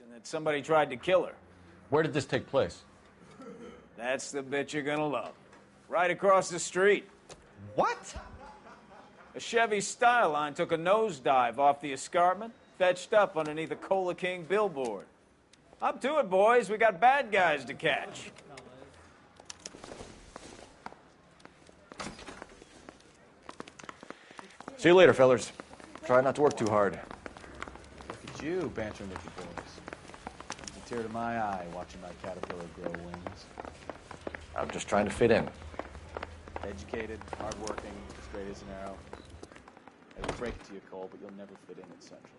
and that somebody tried to kill her. Where did this take place? That's the bit you're gonna love. Right across the street. What? A Chevy Styline took a nosedive off the escarpment, fetched up underneath a Cola King billboard. Up to it, boys. We got bad guys to catch. See you later, fellers. Try not to work too hard. Look at you bantering with the boys. It's a tear to my eye watching my caterpillar grow wings. I'm just trying to fit in. Educated, hardworking, straight as an arrow. I will break it to you, Cole, but you'll never fit in at Central.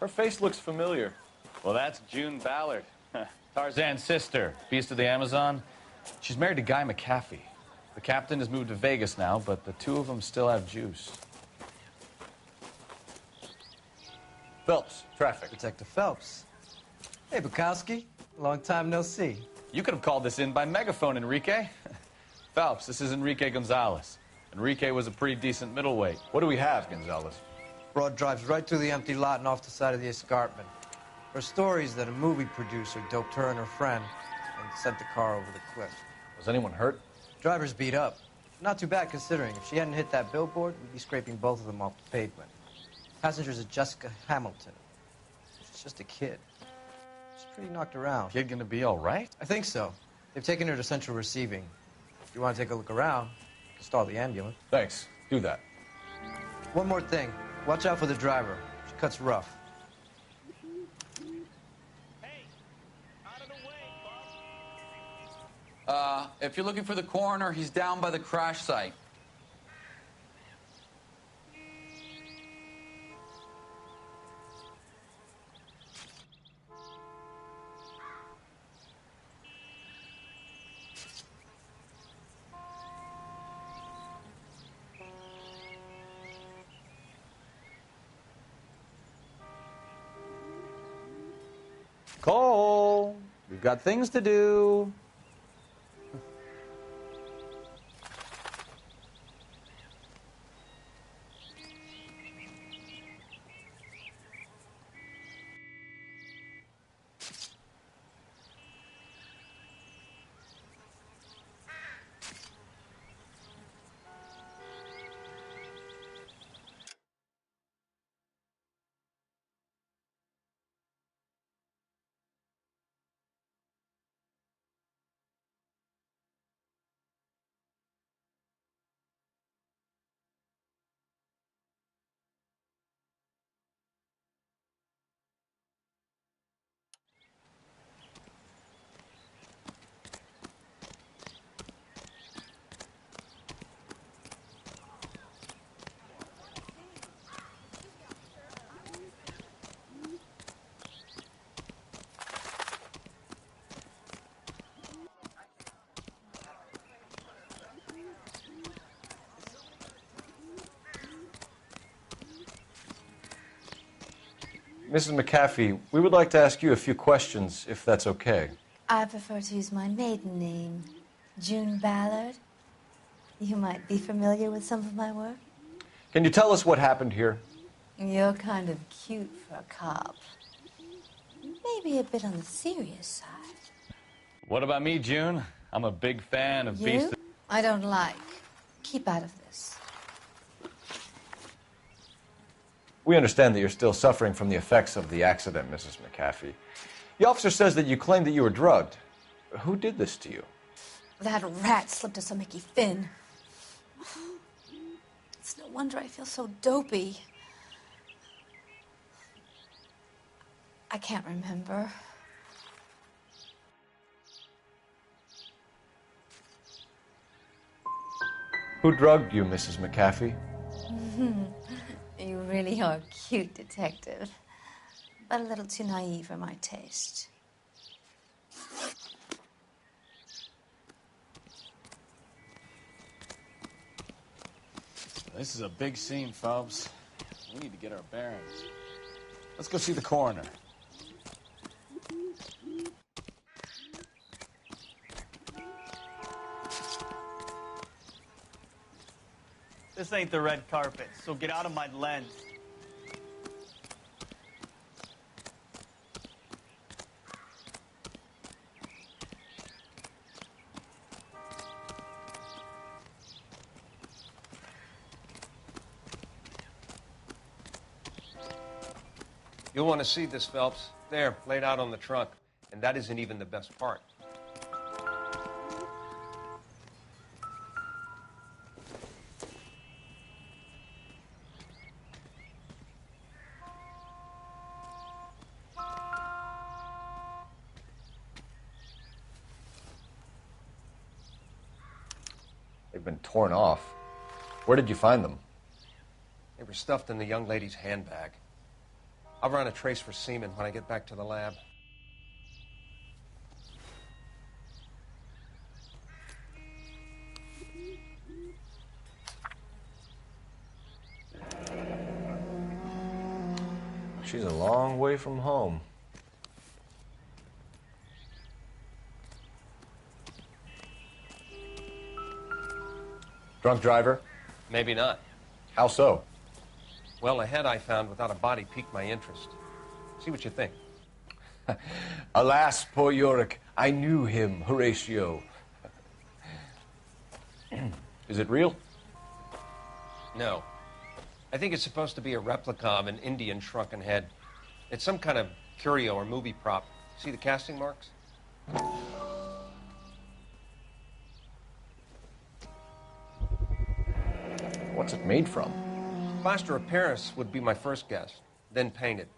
Her face looks familiar. Well, that's June Ballard, Tarzan's sister, Beast of the Amazon. She's married to Guy McAfee. The captain has moved to Vegas now, but the two of them still have juice. Phelps, traffic. Detective Phelps. Hey, Bukowski. Long time no see. You could have called this in by megaphone, Enrique. Phelps, this is Enrique Gonzalez. Enrique was a pretty decent middleweight. What do we have, Gonzalez? Broad drives right through the empty lot and off the side of the escarpment. Her story is that a movie producer doped her and her friend and sent the car over the cliff. Was anyone hurt? Driver's beat up. Not too bad considering. If she hadn't hit that billboard, we'd be scraping both of them off the pavement. Passenger's a Jessica Hamilton. She's just a kid. She's pretty knocked around. Kid gonna be all right? I think so. They've taken her to Central Receiving. If you want to take a look around, you can stall the ambulance. Thanks. Do that. One more thing. Watch out for the driver. She cuts rough. Hey, out of the way, boss. If you're looking for the coroner, he's down by the crash site. Cole, we've got things to do. Mrs. McAfee, we would like to ask you a few questions, if that's okay. I prefer to use my maiden name, June Ballard. You might be familiar with some of my work. Can you tell us what happened here? You're kind of cute for a cop. Maybe a bit on the serious side. What about me, June? I'm a big fan of Beast. You? I don't like. Keep out of this. We understand that you're still suffering from the effects of the accident, Mrs. McAfee. The officer says that you claimed that you were drugged. Who did this to you? That rat slipped us a Mickey Finn. It's no wonder I feel so dopey. I can't remember. Who drugged you, Mrs. McAfee? You really are a cute detective, but a little too naive for my taste. This is a big scene, Phelps. We need to get our bearings. Let's go see the coroner. This ain't the red carpet, so get out of my lens. You'll want to see this, Phelps. There, laid out on the trunk. And that isn't even the best part. They've been torn off. Where did you find them? They were stuffed in the young lady's handbag. I'll run a trace for semen when I get back to the lab. She's a long way from home. Drunk driver? Maybe not. How so? Well, a head I found without a body piqued my interest. See what you think. Alas, poor Yorick, I knew him, Horatio. Is it real? No. I think it's supposed to be a replica of an Indian shrunken head. It's some kind of curio or movie prop. See the casting marks? What's it made from? Plaster of Paris would be my first guess, then painted.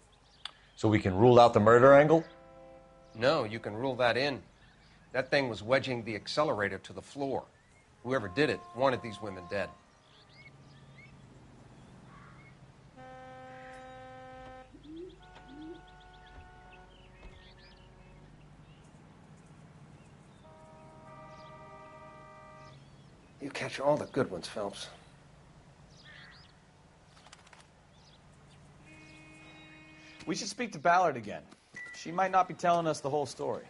So we can rule out the murder angle? No, you can rule that in. That thing was wedging the accelerator to the floor. Whoever did it wanted these women dead. You catch all the good ones, Phelps. We should speak to Ballard again. She might not be telling us the whole story.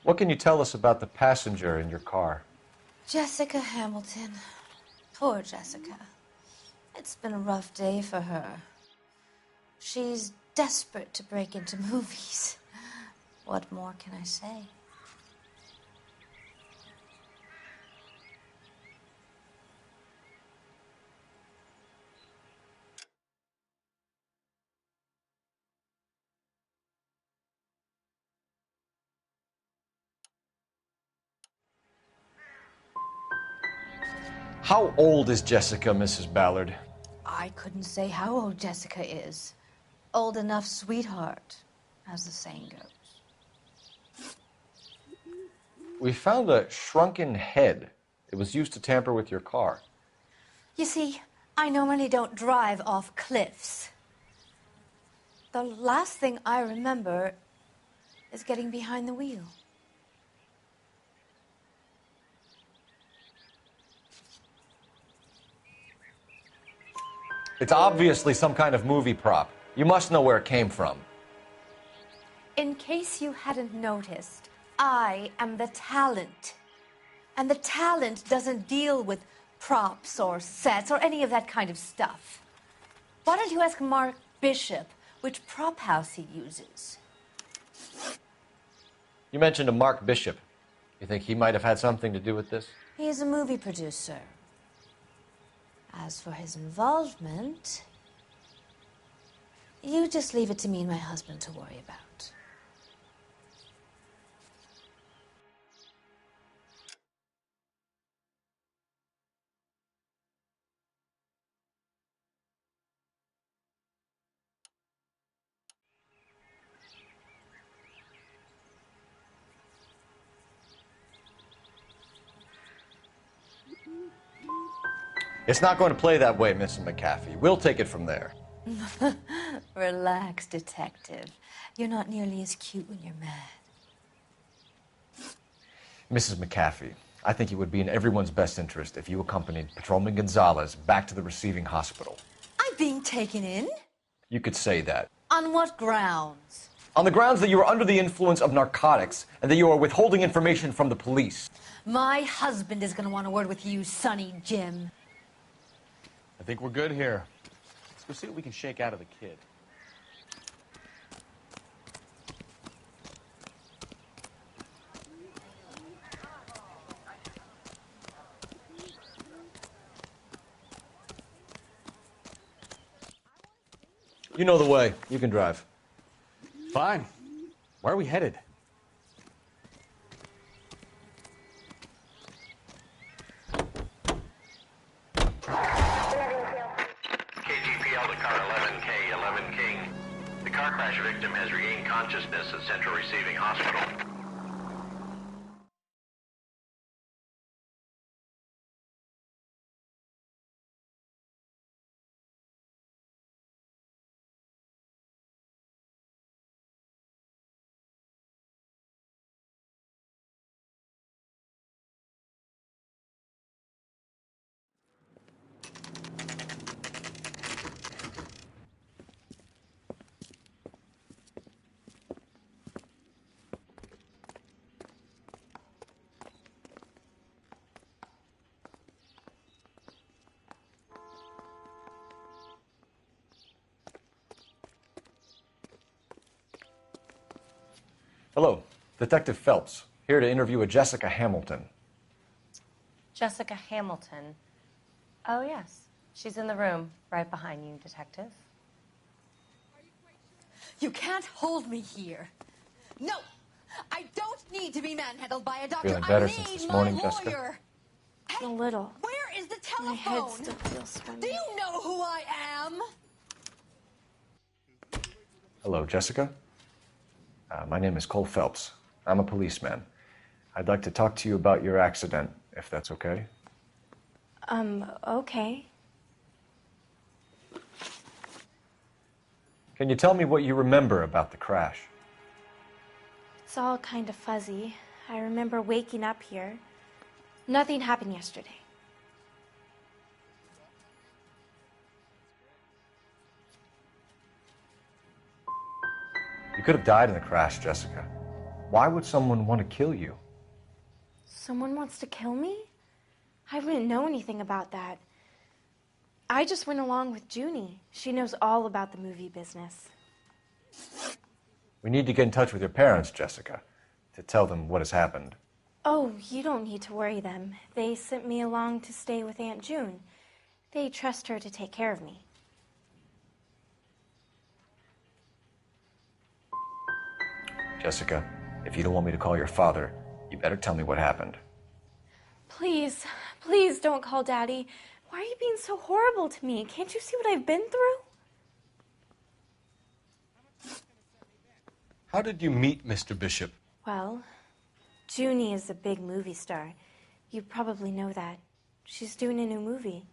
What can you tell us about the passenger in your car? Jessica Hamilton. Poor Jessica. It's been a rough day for her. She's desperate to break into movies. What more can I say? How old is Jessica, Mrs. Ballard? I couldn't say how old Jessica is. Old enough, sweetheart, as the saying goes. We found a shrunken head. It was used to tamper with your car. You see, I normally don't drive off cliffs. The last thing I remember is getting behind the wheel. It's obviously some kind of movie prop. You must know where it came from. In case you hadn't noticed, I am the talent. And the talent doesn't deal with props or sets or any of that kind of stuff. Why don't you ask Mark Bishop which prop house he uses? You mentioned a Mark Bishop. You think he might have had something to do with this? He is a movie producer. As for his involvement, you just leave it to me and my husband to worry about. It's not going to play that way, Mrs. McAfee. We'll take it from there. Relax, detective. You're not nearly as cute when you're mad. Mrs. McAfee, I think it would be in everyone's best interest if you accompanied Patrolman Gonzalez back to the receiving hospital. I'm being taken in? You could say that. On what grounds? On the grounds that you are under the influence of narcotics and that you are withholding information from the police. My husband is going to want a word with you, Sonny Jim. I think we're good here. Let's go see what we can shake out of the kid. You know the way. You can drive. Fine. Where are we headed? KGPL to car 11K, 11 King. The car crash victim has regained consciousness at Central Receiving Hospital. Hello, Detective Phelps, here to interview a Jessica Hamilton. Jessica Hamilton. Oh, yes. She's in the room right behind you, Detective. You can't hold me here. No! I don't need to be manhandled by a doctor. Feeling better I since need this my morning, lawyer. Jessica? Hey, A little. where is the telephone? My head still feels swimming. Do you know who I am? Hello, Jessica. My name is Cole Phelps. I'm a policeman. I'd like to talk to you about your accident, if that's okay. Okay. Can you tell me what you remember about the crash? It's all kind of fuzzy. I remember waking up here. Nothing happened yesterday. You could have died in the crash, Jessica. Why would someone want to kill you? Someone wants to kill me? I wouldn't know anything about that. I just went along with Junie. She knows all about the movie business. We need to get in touch with your parents, Jessica, to tell them what has happened. Oh, you don't need to worry them. They sent me along to stay with Aunt June. They trust her to take care of me. Jessica, if you don't want me to call your father, you better tell me what happened. Please, please don't call Daddy. Why are you being so horrible to me? Can't you see what I've been through? How did you meet Mr. Bishop? Well, Junie is a big movie star. You probably know that. She's doing a new movie.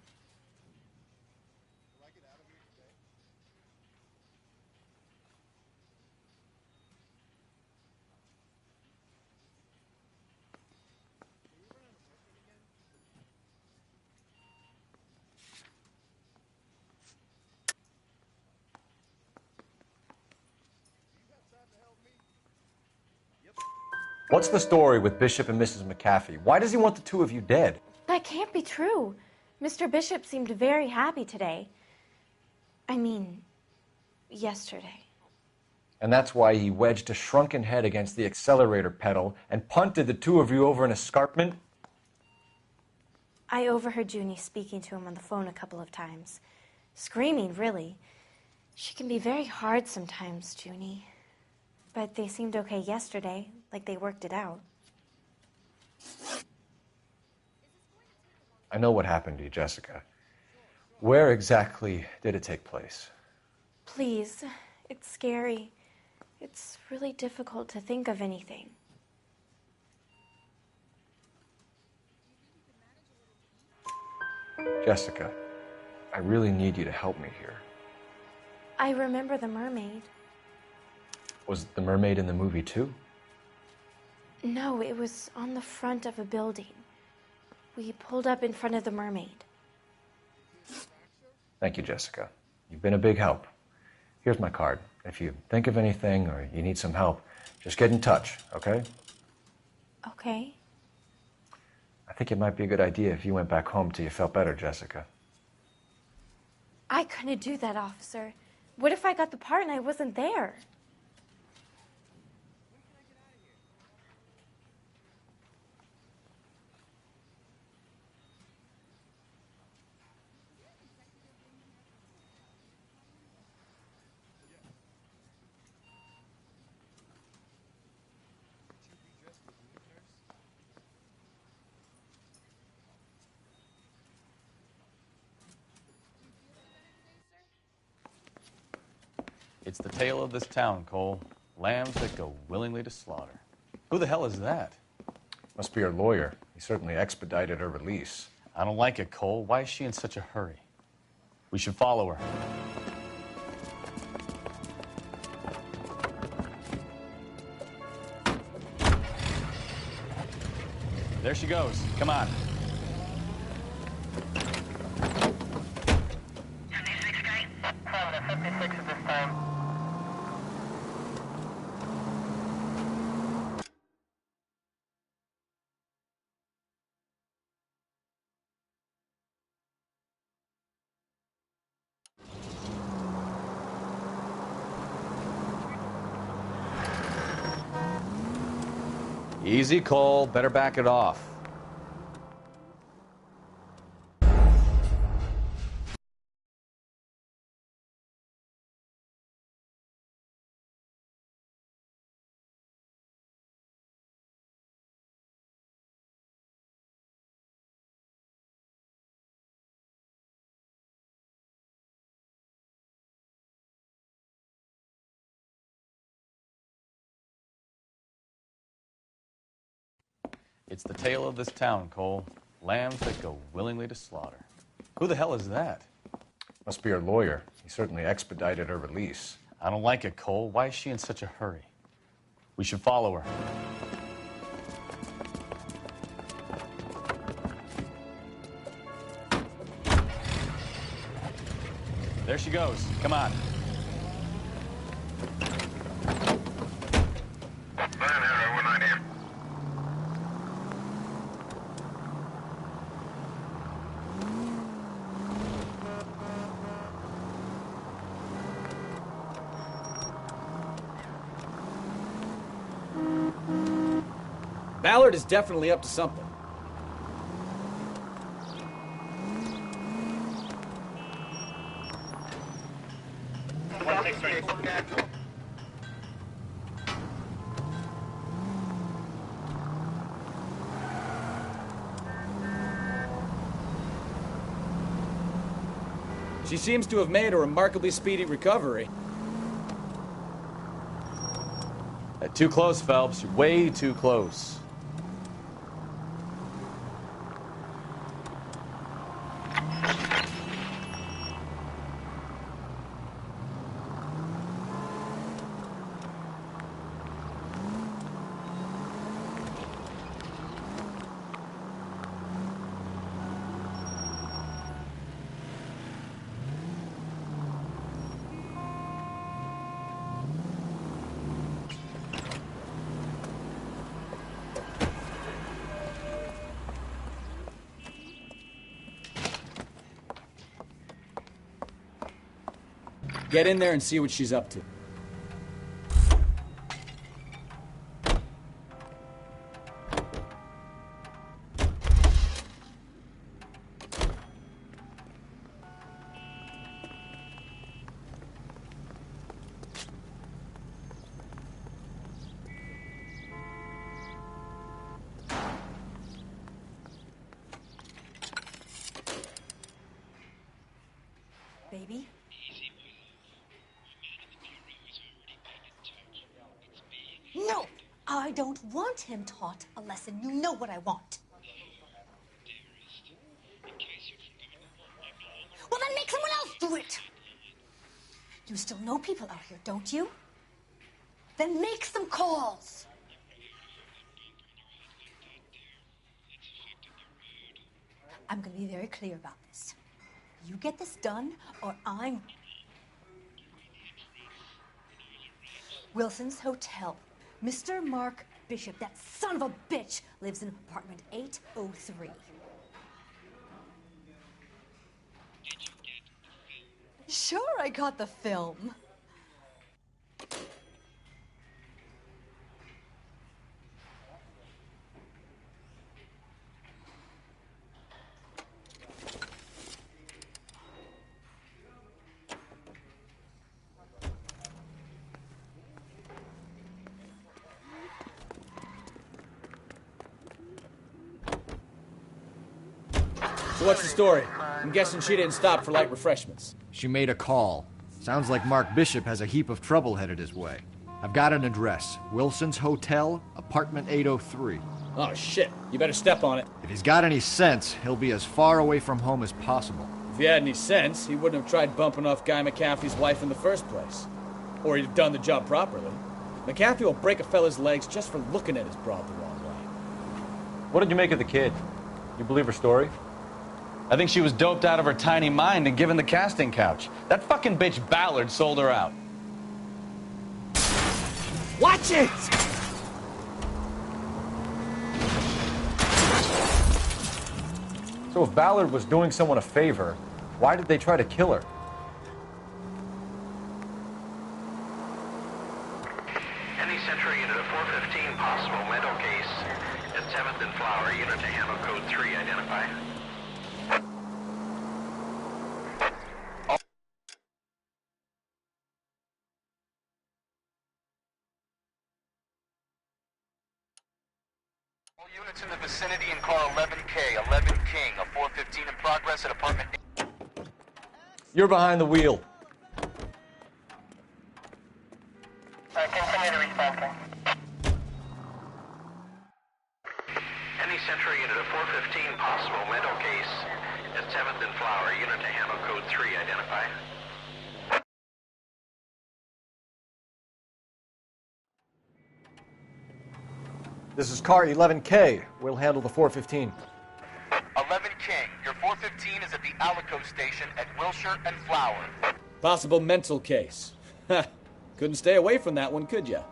What's the story with Bishop and Mrs. McAfee? Why does he want the two of you dead? That can't be true. Mr. Bishop seemed very happy today. I mean, yesterday. And that's why he wedged a shrunken head against the accelerator pedal and punted the two of you over an escarpment? I overheard Junie speaking to him on the phone a couple of times. Screaming, really. She can be very hard sometimes, Junie. But they seemed okay yesterday, like they worked it out. I know what happened to you, Jessica. Where exactly did it take place? Please, it's scary. It's really difficult to think of anything. Jessica, I really need you to help me here. I remember the mermaid. Was the mermaid in the movie too? No, it was on the front of a building. We pulled up in front of the mermaid. Thank you, Jessica. You've been a big help. Here's my card. If you think of anything or you need some help, just get in touch, okay? Okay. I think it might be a good idea if you went back home till you felt better, Jessica. I couldn't do that, officer. What if I got the part and I wasn't there? It's the tale of this town, Cole. Lambs that go willingly to slaughter. Who the hell is that? Must be your lawyer. He certainly expedited her release. I don't like it, Cole. Why is she in such a hurry? We should follow her. There she goes. Come on. 56K? 56 at this time. Easy, Cole. Better back it off. It's the tale of this town, Cole. Lambs that go willingly to slaughter. Who the hell is that? Must be your lawyer. He certainly expedited her release. I don't like it, Cole. Why is she in such a hurry? We should follow her. There she goes. Come on. Ballard is definitely up to something. She seems to have made a remarkably speedy recovery. Too close, Phelps. You're way too close. Get in there and see what she's up to. Baby? No! I don't want him taught a lesson. You know what I want. Well, then make someone else do it! You still know people out here, don't you? Then make some calls! I'm gonna be very clear about this. You get this done, or I'm... Wilson's Hotel. Mr. Mark Bishop, that son of a bitch, lives in apartment 803. Sure, I got the film. So what's the story? I'm guessing she didn't stop for light refreshments. She made a call. Sounds like Mark Bishop has a heap of trouble headed his way. I've got an address. Wilson's Hotel, apartment 803. Oh, shit. You better step on it. If he's got any sense, he'll be as far away from home as possible. If he had any sense, he wouldn't have tried bumping off Guy McAfee's wife in the first place. Or he'd have done the job properly. McAfee will break a fella's legs just for looking at his broad the wrong way. What did you make of the kid? You believe her story? I think she was doped out of her tiny mind and given the casting couch. That fucking bitch Ballard sold her out. Watch it! So if Ballard was doing someone a favor, why did they try to kill her? Any Century unit of 415 possible mental case at 7th and Flower, unit to handle code 3, identify. All units in the vicinity in car 11K, 11 King, a 415 in progress at apartment 8. You're behind the wheel. Continue to respond, King. Any Century unit of 415 possible mental case at 7th and Flower, unit to handle code 3, identify. This is car 11K. We'll handle the 415. 11 King, your 415 is at the Alico station at Wilshire and Flower. Possible mental case. Ha! Couldn't stay away from that one, could ya?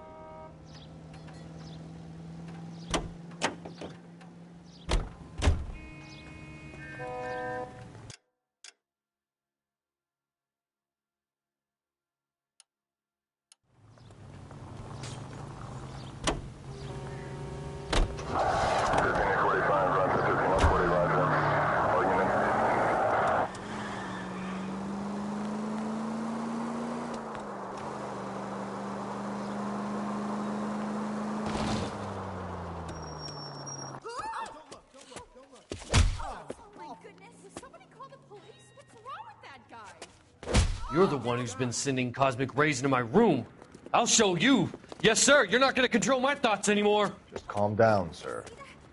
You're the one who's been sending cosmic rays into my room. I'll show you. Yes, sir. You're not going to control my thoughts anymore. Just calm down, sir.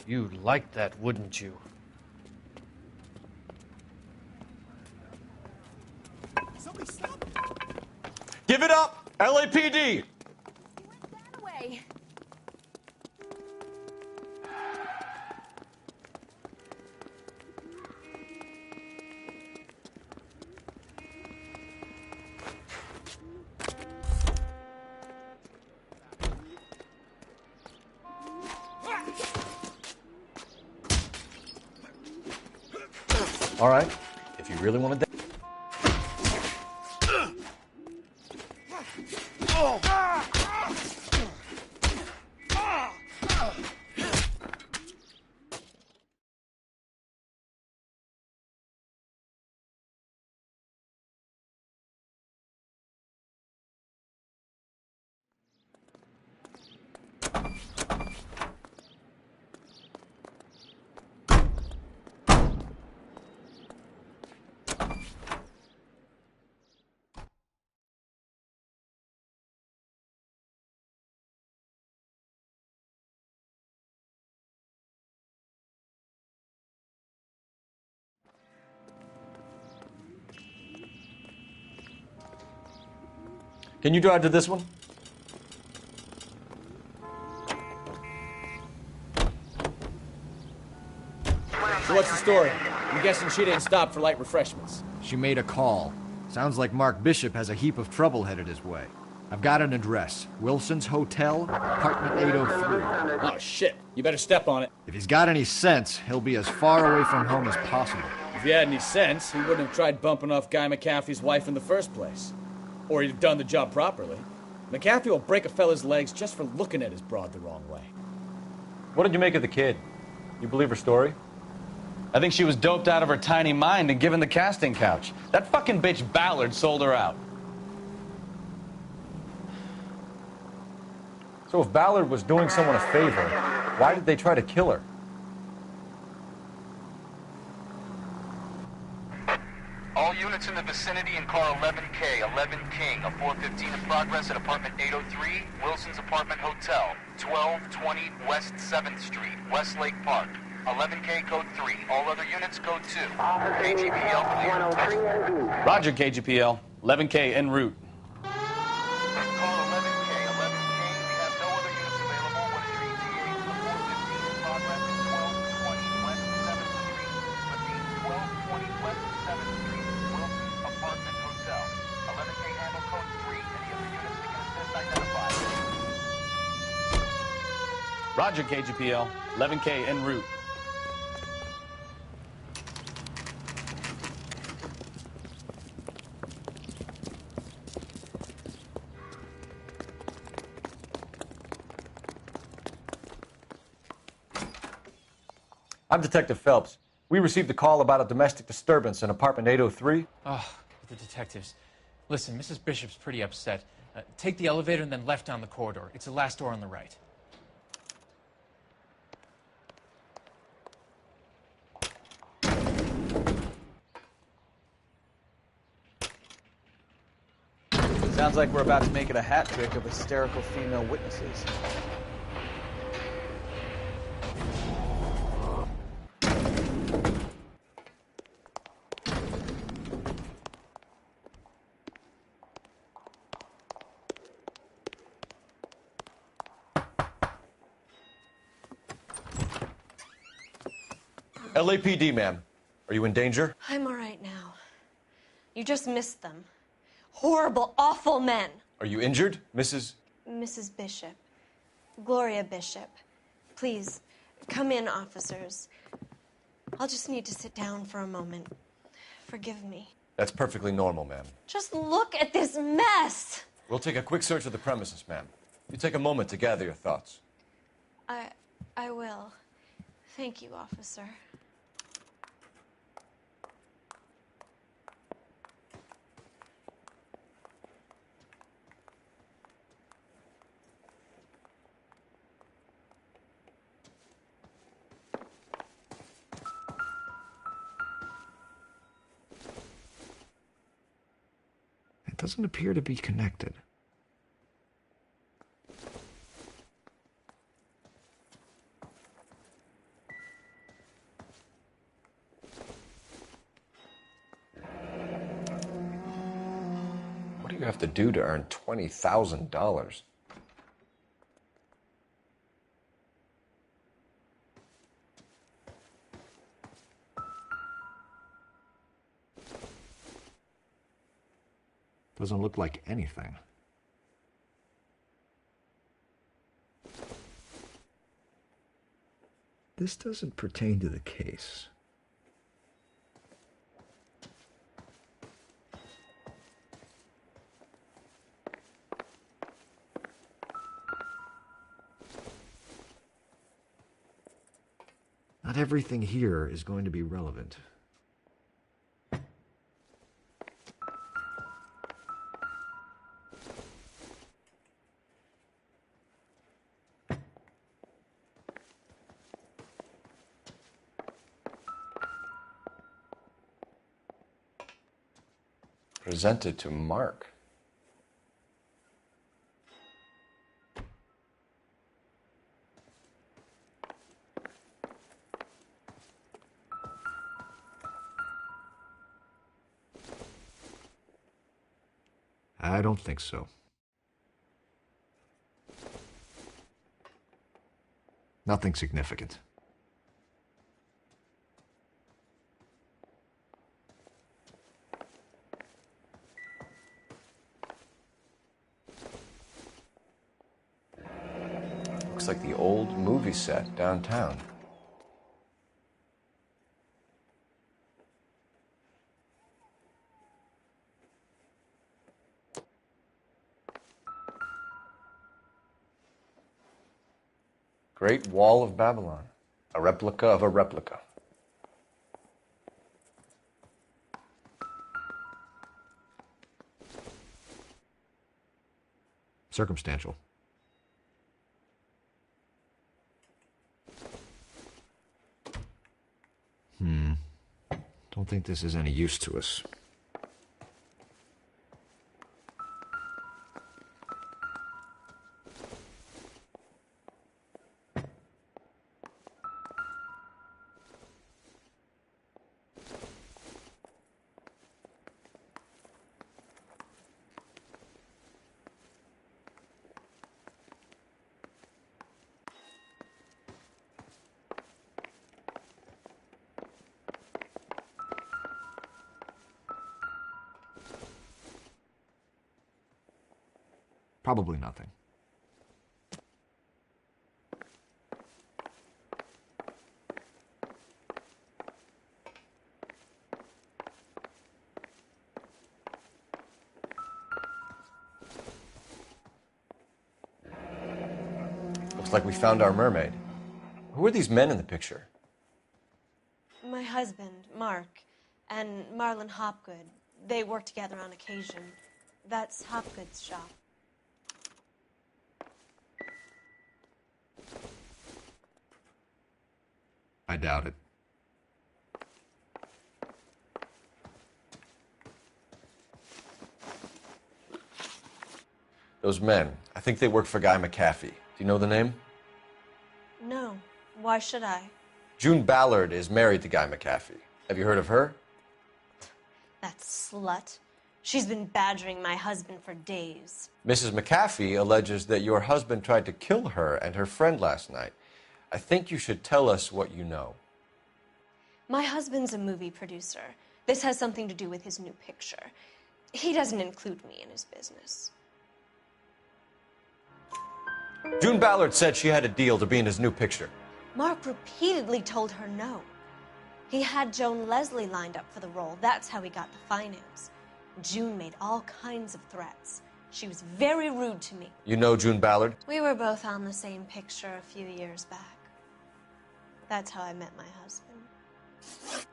You'd like that, wouldn't you? Give it up! LAPD! Away. All right, if you really want to... Can you drive to this one? So what's the story? I'm guessing she didn't stop for light refreshments. She made a call. Sounds like Mark Bishop has a heap of trouble headed his way. I've got an address. Wilson's Hotel, apartment 803. Oh, shit. You better step on it. If he's got any sense, he'll be as far away from home as possible. If he had any sense, he wouldn't have tried bumping off Guy McAfee's wife in the first place. Or he'd have done the job properly. McAfee will break a fella's legs just for looking at his broad the wrong way. What did you make of the kid? You believe her story? I think she was doped out of her tiny mind and given the casting couch. That fucking bitch Ballard sold her out. So if Ballard was doing someone a favor, why did they try to kill her? All units in the vicinity in car 11K, 11 King, a 415 in progress at apartment 803, Wilson's Apartment Hotel, 1220 West 7th Street, Westlake Park. 11K code 3. All other units code 2. KGPL clear. Roger, KGPL. 11K en route. Call 11K, 11K. We have no other units available. What is your ETA to the 415 in progress at 1220 West 7th Street? Repeat, 1220 West 7th Street, Wilson's Apartment Hotel. 11K handle code 3. Any other units that can assist identified. Roger, KGPL. 11K en route. I'm Detective Phelps. We received a call about a domestic disturbance in apartment 803. Oh, the detectives. Listen, Mrs. Bishop's pretty upset. Take the elevator and then left down the corridor. It's the last door on the right. Sounds like we're about to make it a hat trick of hysterical female witnesses. LAPD, ma'am. Are you in danger? I'm all right now. You just missed them. Horrible, awful men. Are you injured, Mrs.? Mrs. Bishop. Gloria Bishop. Please, come in, officers. I'll just need to sit down for a moment. Forgive me. That's perfectly normal, ma'am. Just look at this mess. We'll take a quick search of the premises, ma'am. You take a moment to gather your thoughts. I will. Thank you, officer. It doesn't appear to be connected. What do you have to do to earn $20,000? Doesn't look like anything. This doesn't pertain to the case. Not everything here is going to be relevant. Presented to Mark. I don't think so. Nothing significant. Looks like the old movie set downtown. Great Wall of Babylon. A replica of a replica. Circumstantial. Don't think this is any use to us. Probably nothing. Looks like we found our mermaid. Who are these men in the picture? My husband, Mark, and Marlon Hopgood. They work together on occasion. That's Hopgood's shop. I doubt it. Those men, I think they work for Guy McAfee. Do you know the name? No. Why should I? June Ballard is married to Guy McAfee. Have you heard of her? That slut. She's been badgering my husband for days. Mrs. McAfee alleges that your husband tried to kill her and her friend last night. I think you should tell us what you know. My husband's a movie producer. This has something to do with his new picture. He doesn't include me in his business. June Ballard said she had a deal to be in his new picture. Mark repeatedly told her no. He had Joan Leslie lined up for the role. That's how he got the finance. June made all kinds of threats. She was very rude to me. You know June Ballard? We were both on the same picture a few years back. That's how I met my husband.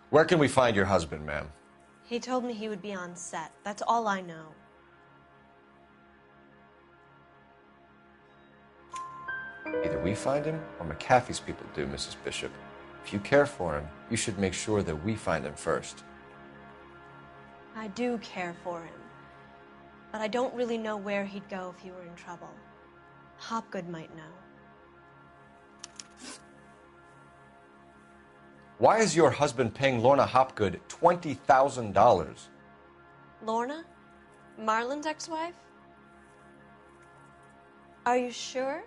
Where can we find your husband, ma'am? He told me he would be on set. That's all I know. Either we find him or McAfee's people do, Mrs. Bishop. If you care for him, you should make sure that we find him first. I do care for him. But I don't really know where he'd go if he were in trouble. Hopgood might know. Why is your husband paying Lorna Hopgood $20,000? Lorna? Marlon's ex-wife? Are you sure?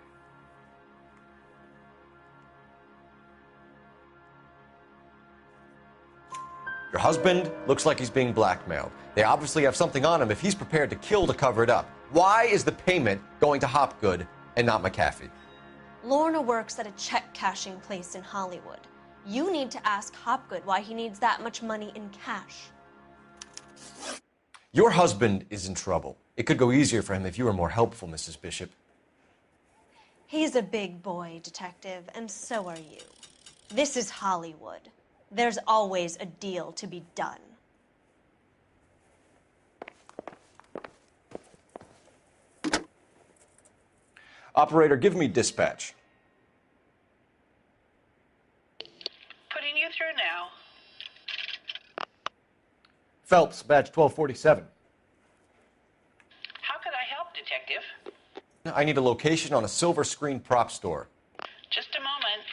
Your husband looks like he's being blackmailed. They obviously have something on him if he's prepared to kill to cover it up. Why is the payment going to Hopgood and not McAfee? Lorna works at a check-cashing place in Hollywood. You need to ask Hopgood why he needs that much money in cash. Your husband is in trouble. It could go easier for him if you were more helpful, Mrs. Bishop. He's a big boy, Detective, and so are you. This is Hollywood. There's always a deal to be done. Operator, give me dispatch. Putting you through now. Phelps, badge 1247. How could I help, Detective? I need a location on a silver screen prop store. Just a moment.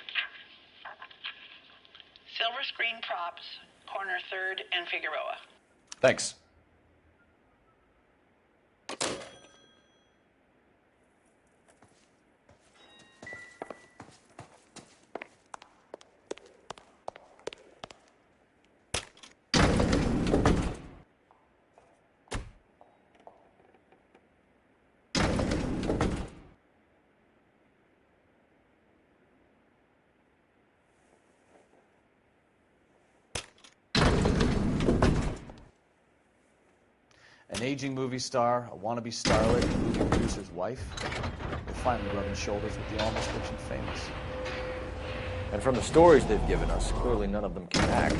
Silver Screen Props, corner 3rd and Figueroa. Thanks. An aging movie star, a wannabe starlet, a movie producer's wife. They're finally rubbing shoulders with the almost rich and famous. And from the stories they've given us, clearly none of them can act.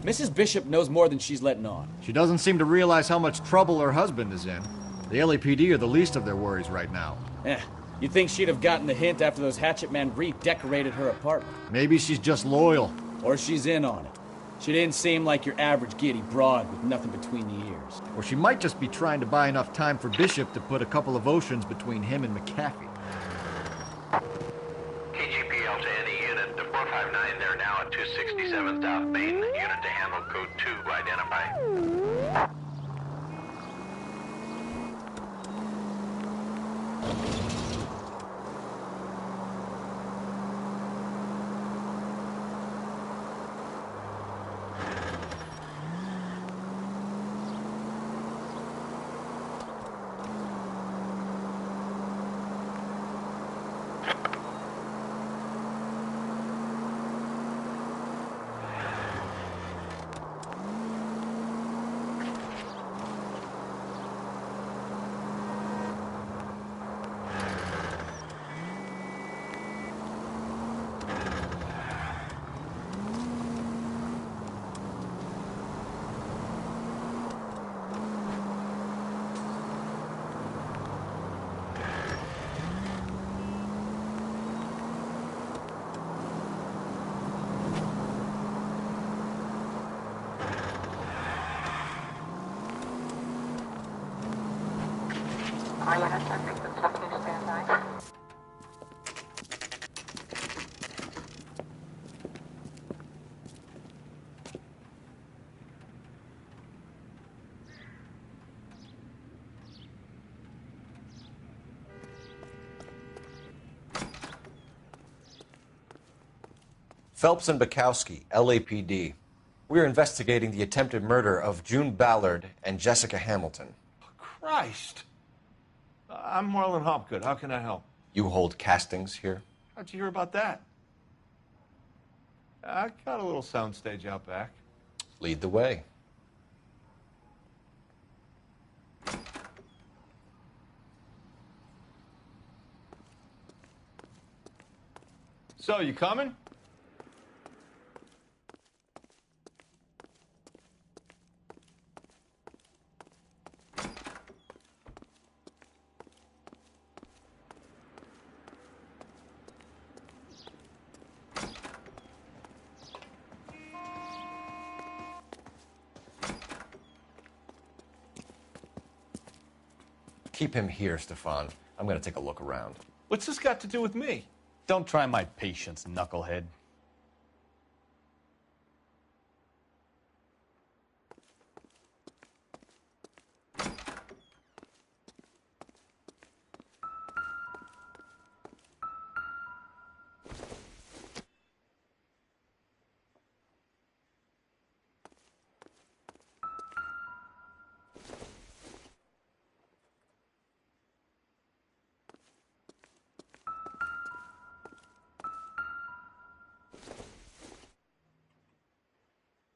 Mrs. Bishop knows more than she's letting on. She doesn't seem to realize how much trouble her husband is in. The LAPD are the least of their worries right now. You'd think she'd have gotten the hint after those hatchet men redecorated her apartment. Maybe she's just loyal. Or she's in on it. She didn't seem like your average giddy broad with nothing between the ears. Or she might just be trying to buy enough time for Bishop to put a couple of oceans between him and McAfee. KGPL to any unit to 459, they're now at 267 South Main. Unit to handle code 2, identify. Phelps and Bukowski, LAPD. We're investigating the attempted murder of June Ballard and Jessica Hamilton. Christ. I'm Marlon Hopgood. How can I help? You hold castings here? How'd you hear about that? I got a little soundstage out back. Lead the way. So, you coming? Keep him here, Stefan. I'm going to take a look around. What's this got to do with me? Don't try my patience, knucklehead.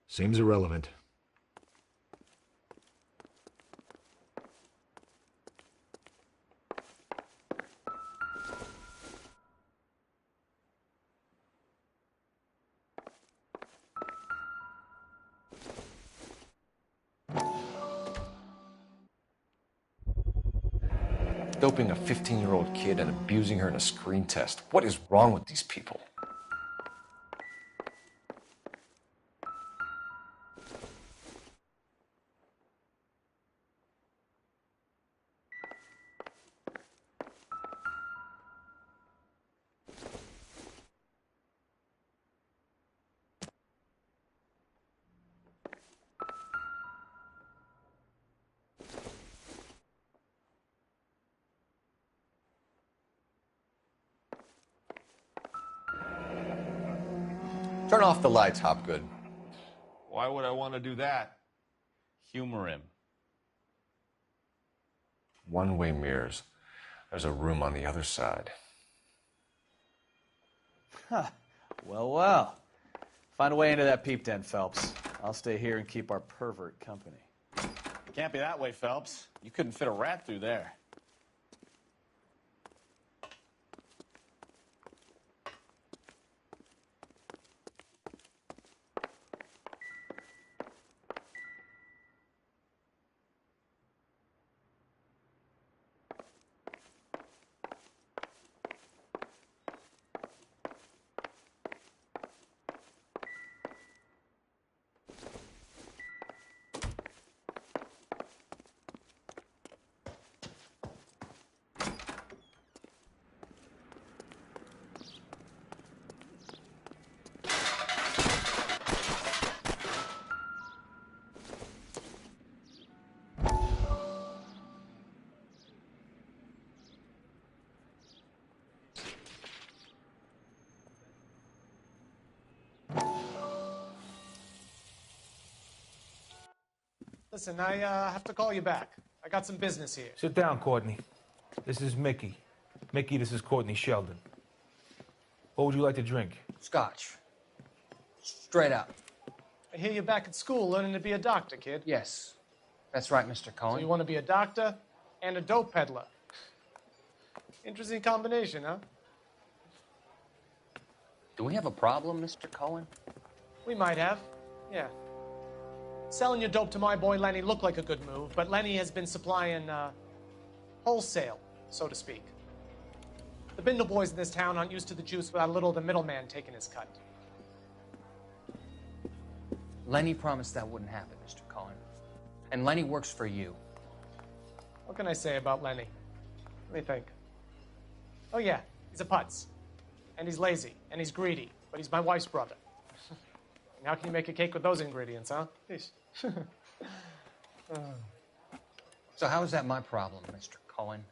Seems irrelevant. Doping a 15-year-old kid and abusing her in a screen test. What is wrong with these people? Turn off the lights, Hopgood. Why would I want to do that? Humor him. One-way mirrors. There's a room on the other side. Huh. Well, well. Find a way into that peep den, Phelps. I'll stay here and keep our pervert company. It can't be that way, Phelps. You couldn't fit a rat through there. Listen, I have to call you back. I got some business here. Sit down, Courtney. This is Mickey. Mickey, this is Courtney Sheldon. What would you like to drink? Scotch. Straight up. I hear you're back at school learning to be a doctor, kid. Yes. That's right, Mr. Cohen. So you want to be a doctor and a dope peddler. Interesting combination, huh? Do we have a problem, Mr. Cohen? We might have. Yeah. Selling your dope to my boy Lenny looked like a good move, but Lenny has been supplying, wholesale, so to speak. The Bindle boys in this town aren't used to the juice without a little of the middleman taking his cut. Lenny promised that wouldn't happen, Mr. Cohen. And Lenny works for you. What can I say about Lenny? Let me think. Oh yeah, he's a putz. And he's lazy, and he's greedy, but he's my wife's brother. And how can you make a cake with those ingredients, huh? Jeez. So how is that my problem, Mr. Cohen?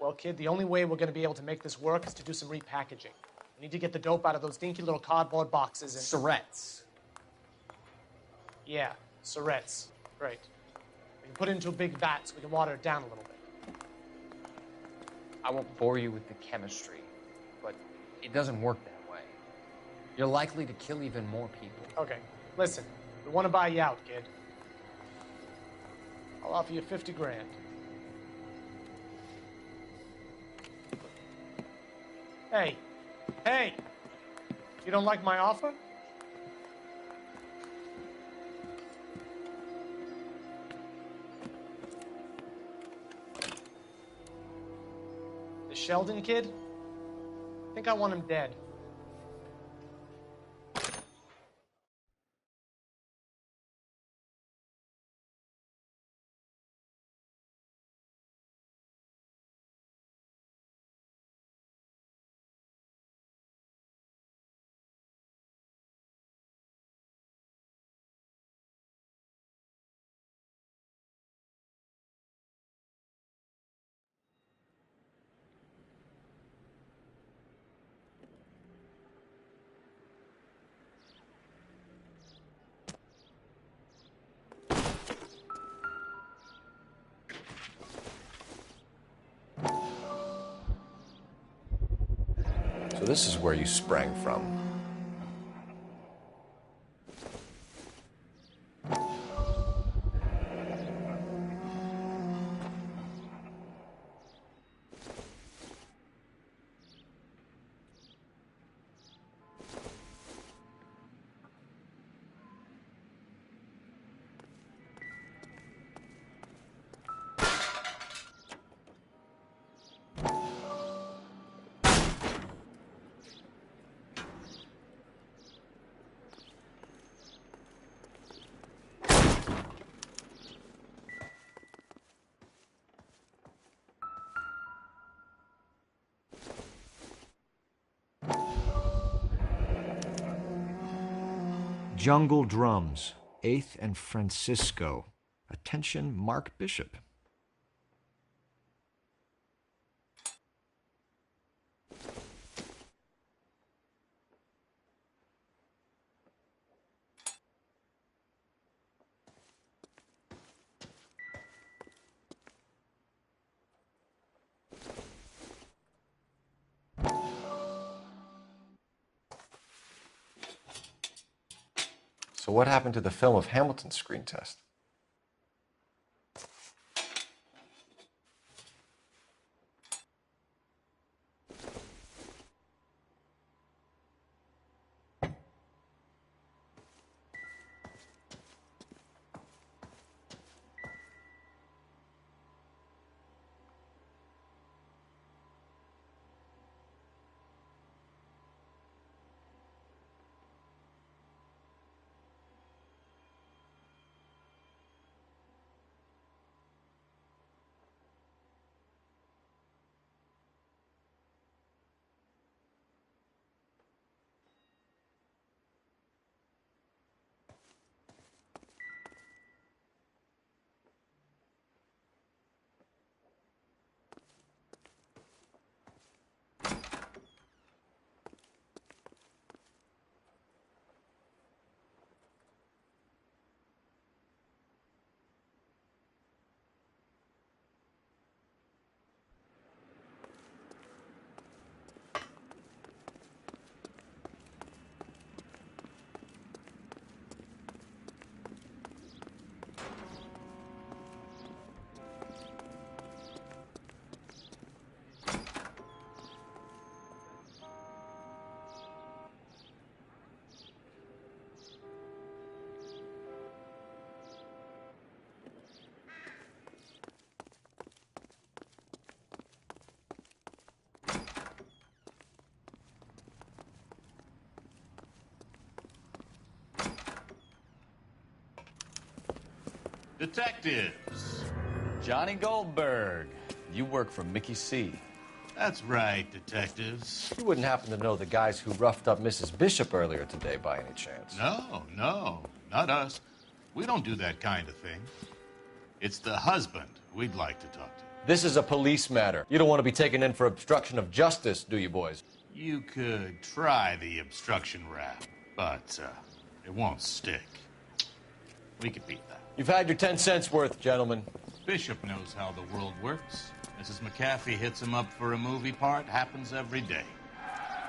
Well, kid, the only way we're going to be able to make this work is to do some repackaging. We need to get the dope out of those dinky little cardboard boxes and... Surrettes. Yeah, surrettes. Great. We can put it into a big vat so we can water it down a little bit. I won't bore you with the chemistry, but it doesn't work that way. You're likely to kill even more people. Okay, listen. We want to buy you out, kid. I'll offer you 50 grand. Hey. Hey! You don't like my offer? The Sheldon kid? I think I want him dead. So this is where you sprang from. Jungle Drums, 8th and Francisco. Attention, Mark Bishop. So what happened to the film of Hamilton's screen test? Detectives. Johnny Goldberg. You work for Mickey C. That's right, detectives. You wouldn't happen to know the guys who roughed up Mrs. Bishop earlier today by any chance? No, not us. We don't do that kind of thing. It's the husband we'd like to talk to. This is a police matter. You don't want to be taken in for obstruction of justice, do you, boys? You could try the obstruction rap, but it won't stick. We could beat that. You've had your 10 cents worth, gentlemen. Bishop knows how the world works. Mrs. McAfee hits him up for a movie part. Happens every day.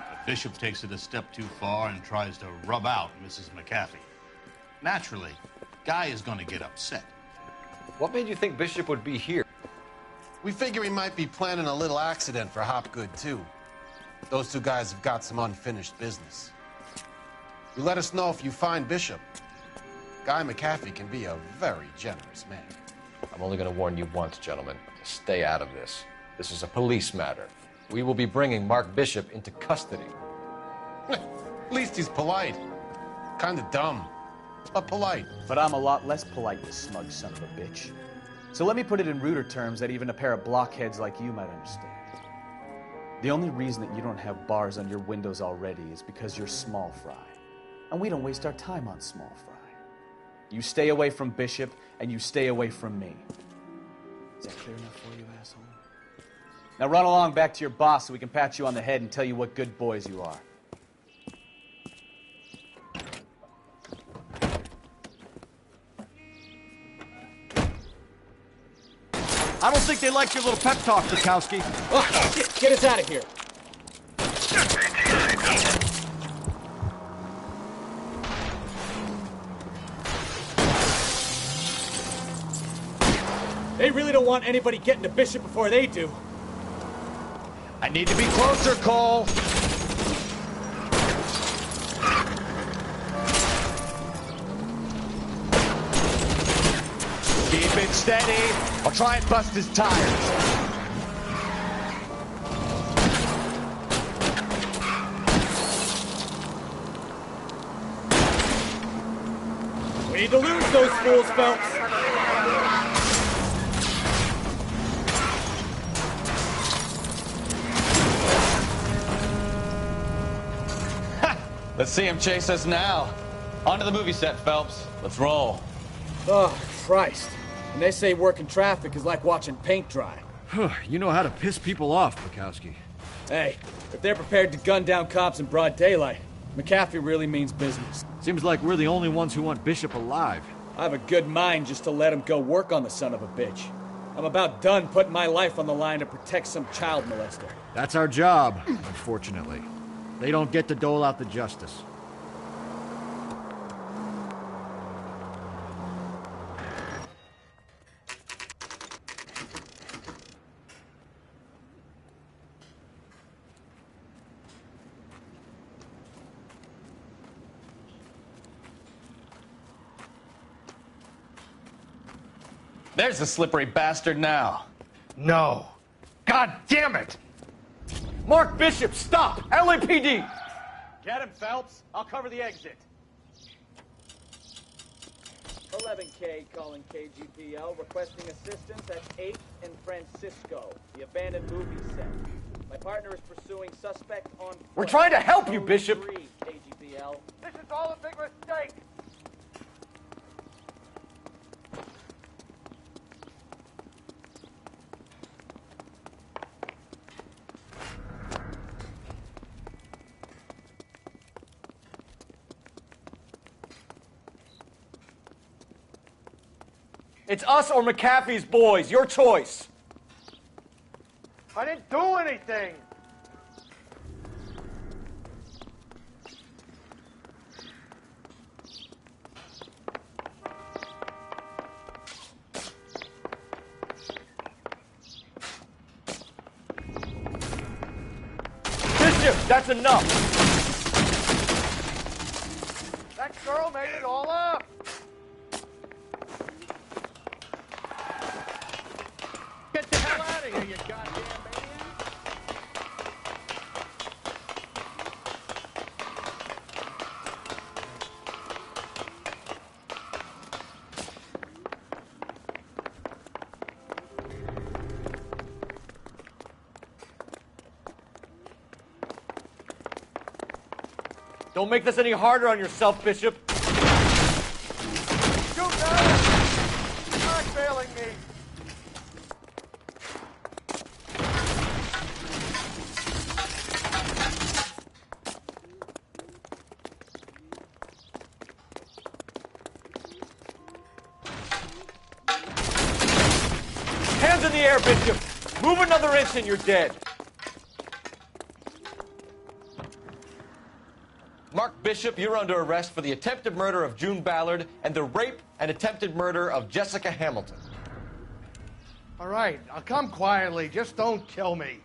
But Bishop takes it a step too far and tries to rub out Mrs. McAfee. Naturally, Guy is going to get upset. What made you think Bishop would be here? We figure he might be planning a little accident for Hopgood, too. Those two guys have got some unfinished business. You let us know if you find Bishop. Guy McAfee can be a very generous man. I'm only going to warn you once, gentlemen. To stay out of this. This is a police matter. We will be bringing Mark Bishop into custody. At least he's polite. Kind of dumb, but polite. But I'm a lot less polite, you smug son of a bitch. So let me put it in ruder terms that even a pair of blockheads like you might understand. The only reason that you don't have bars on your windows already is because you're small fry. And we don't waste our time on small fry. You stay away from Bishop, and you stay away from me. Is that clear enough for you, asshole? Now run along back to your boss so we can pat you on the head and tell you what good boys you are. I don't think they like your little pep talk, Bukowski. Oh, shit, get us out of here. They really don't want anybody getting to Bishop before they do. I need to be closer, Cole. Keep it steady. I'll try and bust his tires. We need to lose those fools, Phelps. Let's see him chase us now. On to the movie set, Phelps. Let's roll. Oh, Christ. And they say working traffic is like watching paint dry. You know how to piss people off, Bukowski. Hey, if they're prepared to gun down cops in broad daylight, McAfee really means business. Seems like we're the only ones who want Bishop alive. I have a good mind just to let him go work on the son of a bitch. I'm about done putting my life on the line to protect some child molester. That's our job, unfortunately. They don't get to dole out the justice. There's the slippery bastard now. No. God damn it! Mark Bishop, stop! LAPD! Get him, Phelps. I'll cover the exit. 11K calling KGPL, requesting assistance at 8th and Francisco, the abandoned movie set. My partner is pursuing suspect on foot. We're trying to help you, Code Bishop. 3, KGPL. This is all a big mistake. It's us or McAfee's boys. Your choice. I didn't do anything. Bishop, that's enough. That girl made it all up. Get the hell out of here, you goddamn maniac. Don't make this any harder on yourself, Bishop. Shoot now! You're not failing me. Hands in the air, Bishop. Move another inch and you're dead. Mark Bishop, you're under arrest for the attempted murder of June Ballard and the rape and attempted murder of Jessica Hamilton. All right, I'll come quietly. Just don't kill me.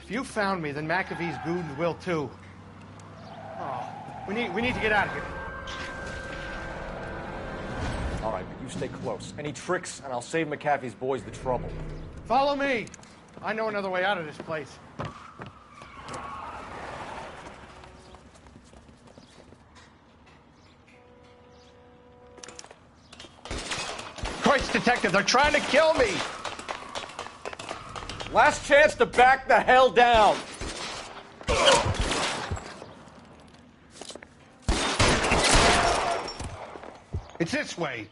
If you found me, then McAfee's goons will too. Oh, we need to get out of here. All right, but you stay close. Any tricks, and I'll save McAfee's boys the trouble. Follow me. I know another way out of this place. Christ, detective, they're trying to kill me. Last chance to back the hell down. It's this way.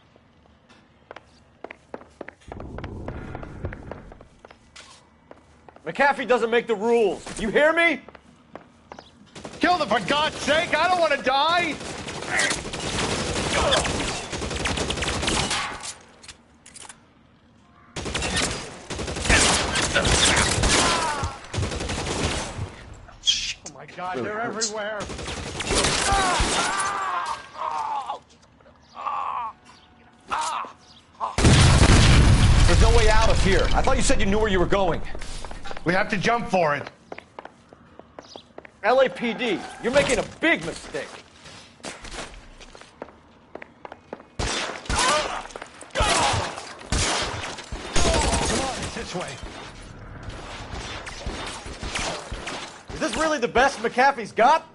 McAfee doesn't make the rules. You hear me? Kill them, for God's sake! I don't want to die! Oh my God, Really they're hurts. everywhere! There's no way out of here. I thought you said you knew where you were going. We have to jump for it. LAPD, you're making a big mistake. Come on, it's this way. Is this really the best McAfee's got?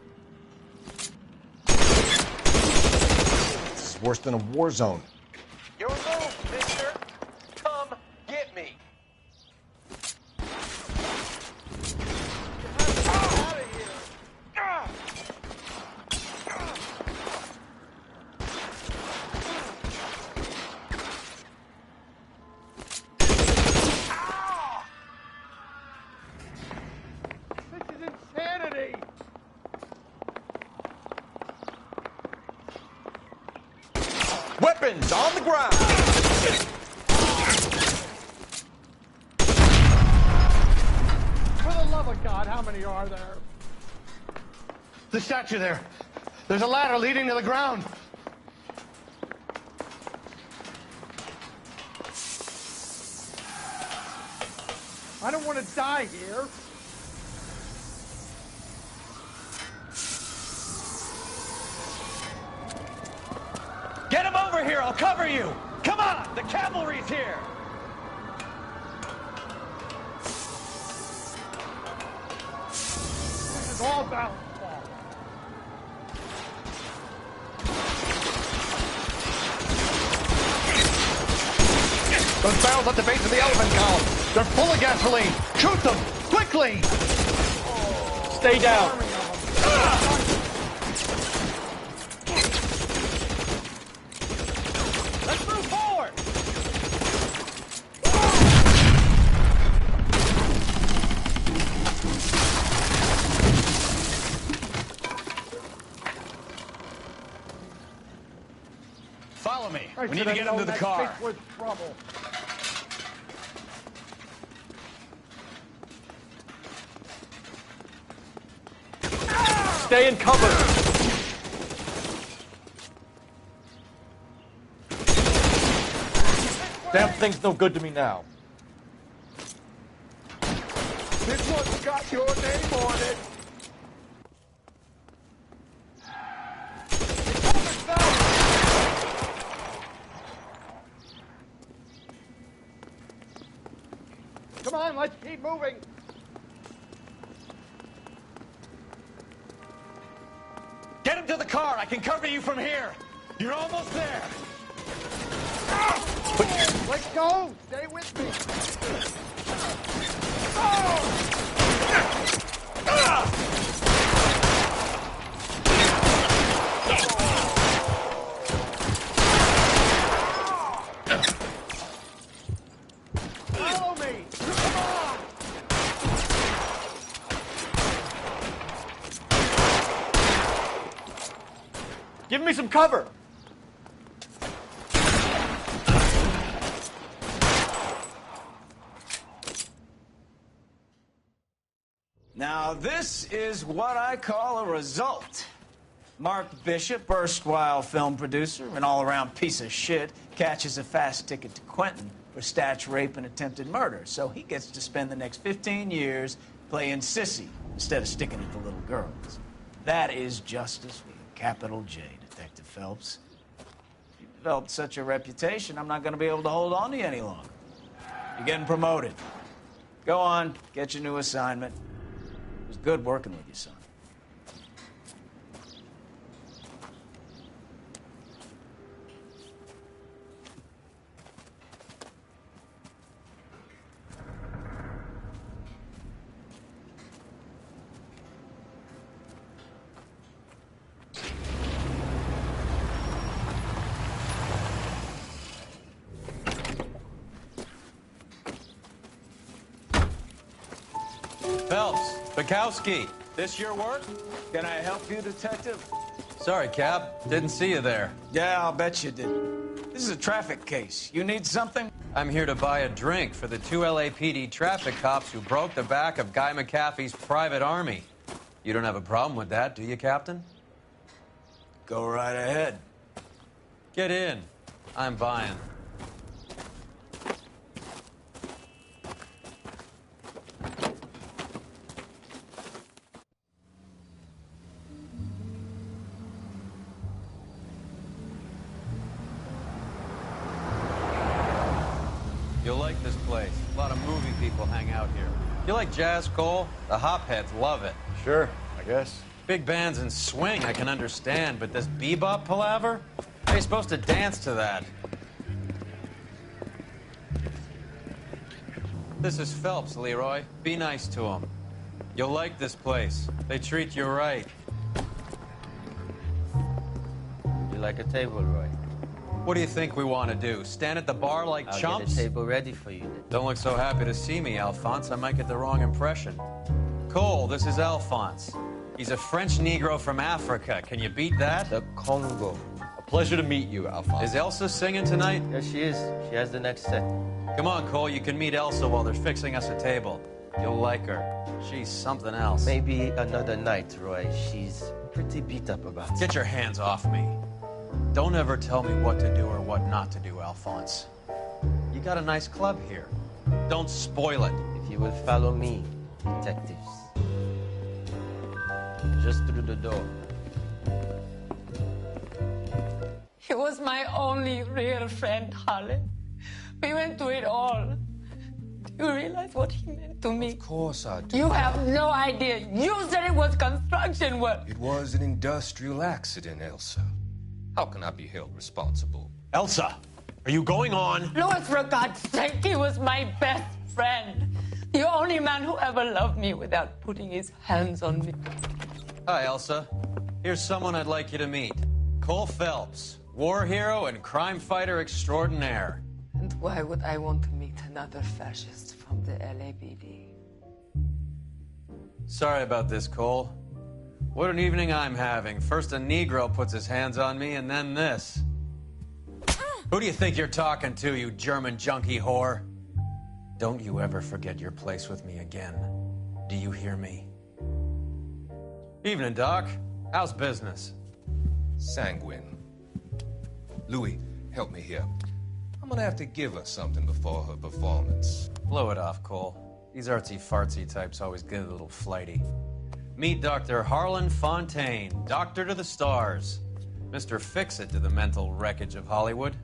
This is worse than a war zone. Your move, mister. Come get me. Out of here. This is insanity. Weapons on the ground. For the love of God, how many are there? The statue there. There's a ladder leading to the ground. I don't want to die here. Get him over here. I'll cover you. Come on! The cavalry's here! This is all Val's fault. Those barrels at the base of the elephant column. They're full of gasoline. Shoot them! Quickly! Stay down. Let's move forward! Follow me. We need to get him to the car. With trouble. Stay in cover. Damn thing's no good to me now. This one's got your name on it. Come on, let's keep moving. Get him to the car. I can cover you from here. You're almost there. Let's go. Stay with me. Follow me. Come on. Give me some cover. Now, this is what I call a result. Mark Bishop, erstwhile film producer and all-around piece of shit, catches a fast ticket to Quentin for statch rape and attempted murder, so he gets to spend the next 15 years playing sissy instead of sticking it to little girls. That is justice with a capital J, Detective Phelps. You've developed such a reputation, I'm not going to be able to hold on to you any longer. You're getting promoted. Go on, get your new assignment. It was good working with you, son. Phelps, Bukowski, this your work? Can I help you, Detective? Sorry, Cap. Didn't see you there. Yeah, I'll bet you did. This is a traffic case. You need something? I'm here to buy a drink for the 2 LAPD traffic cops who broke the back of Guy McAfee's private army. You don't have a problem with that, do you, Captain? Go right ahead. Get in. I'm buying. You'll like this place. A lot of movie people hang out here. You like jazz, Cole? The hopheads love it. Sure, I guess. Big bands and swing, I can understand, but this bebop palaver? How are you supposed to dance to that? This is Phelps, Leroy. Be nice to him. You'll like this place. They treat you right. You like a table, Roy? What do you think we want to do? Stand at the bar like I'll chumps? get a table ready for you then. Don't look so happy to see me, Alphonse. I might get the wrong impression. Cole, this is Alphonse. He's a French Negro from Africa. Can you beat that? The Congo. A pleasure to meet you, Alphonse. Is Elsa singing tonight? Yes, she is. She has the next set. Come on, Cole. You can meet Elsa while they're fixing us a table. You'll like her. She's something else. Maybe another night, Roy. She's pretty beat up about it. Get your hands off me. Don't ever tell me what to do or what not to do, Alphonse. You got a nice club here. Don't spoil it. If you will follow me, detectives. Just through the door. It was my only real friend, Harlan. We went through it all. Do you realize what he meant to me? Of course I do. You have no idea. You said it was construction work. It was an industrial accident, Elsa. How can I be held responsible? Elsa, are you going on? Louis, for God's sake, he was my best friend. The only man who ever loved me without putting his hands on me. Hi, Elsa. Here's someone I'd like you to meet. Cole Phelps, war hero and crime fighter extraordinaire. And why would I want to meet another fascist from the LAPD? Sorry about this, Cole. What an evening I'm having. First a Negro puts his hands on me, and then this. Who do you think you're talking to, you German junkie whore? Don't you ever forget your place with me again. Do you hear me? Evening, Doc. How's business? Sanguine. Louis, help me here. I'm gonna have to give her something before her performance. Blow it off, Cole. These artsy-fartsy types always get a little flighty. Meet Dr. Harlan Fontaine, doctor to the stars. Mr. Fix-It to the mental wreckage of Hollywood.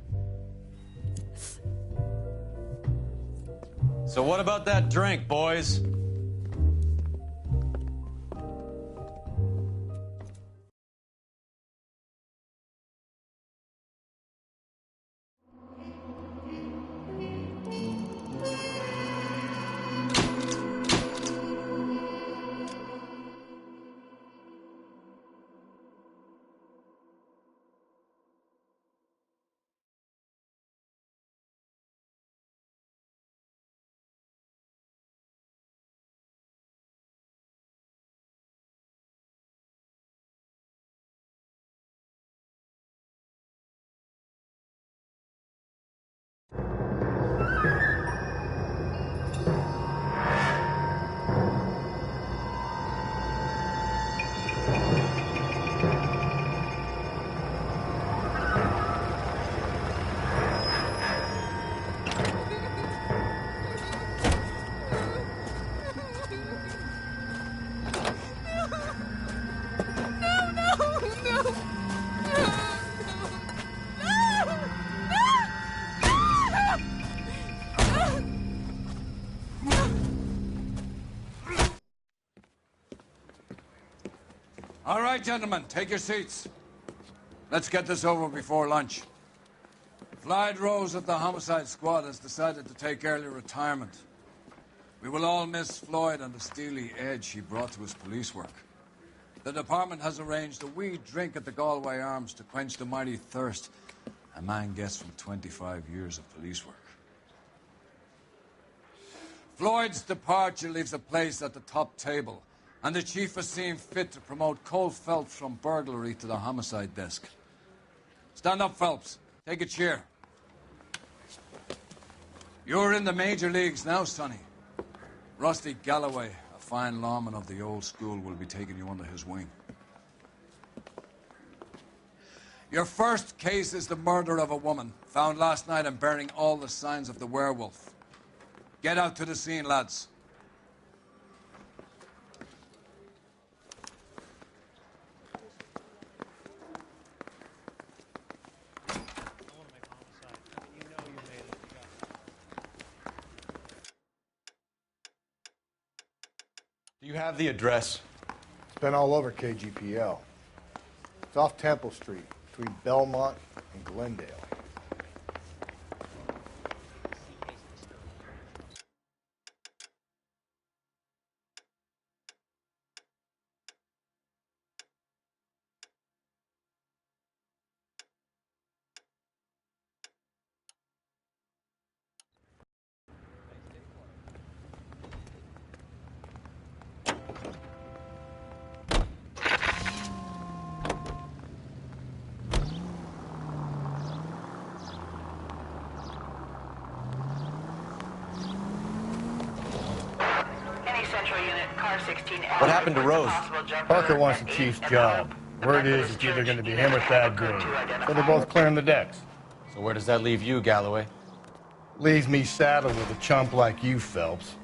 So what about that drink, boys? All right, gentlemen, take your seats. Let's get this over before lunch. Floyd Rose of the Homicide Squad has decided to take early retirement. We will all miss Floyd and the steely edge he brought to his police work. The department has arranged a wee drink at the Galway Arms to quench the mighty thirst a man gets from 25 years of police work. Floyd's departure leaves a place at the top table, and the chief has seen fit to promote Cole Phelps from burglary to the homicide desk. Stand up, Phelps. Take a chair. You're in the major leagues now, Sonny. Rusty Galloway, a fine lawman of the old school, will be taking you under his wing. Your first case is the murder of a woman, found last night and bearing all the signs of the werewolf. Get out to the scene, lads. Do you have the address? It's been all over KGPL. It's off Temple Street, between Belmont and Glendale. What happened to Rose? Parker wants the chief's job. Word is it's either going to be him or Thad Green. So they're both clearing the decks. So where does that leave you, Galloway? Leaves me saddled with a chump like you, Phelps.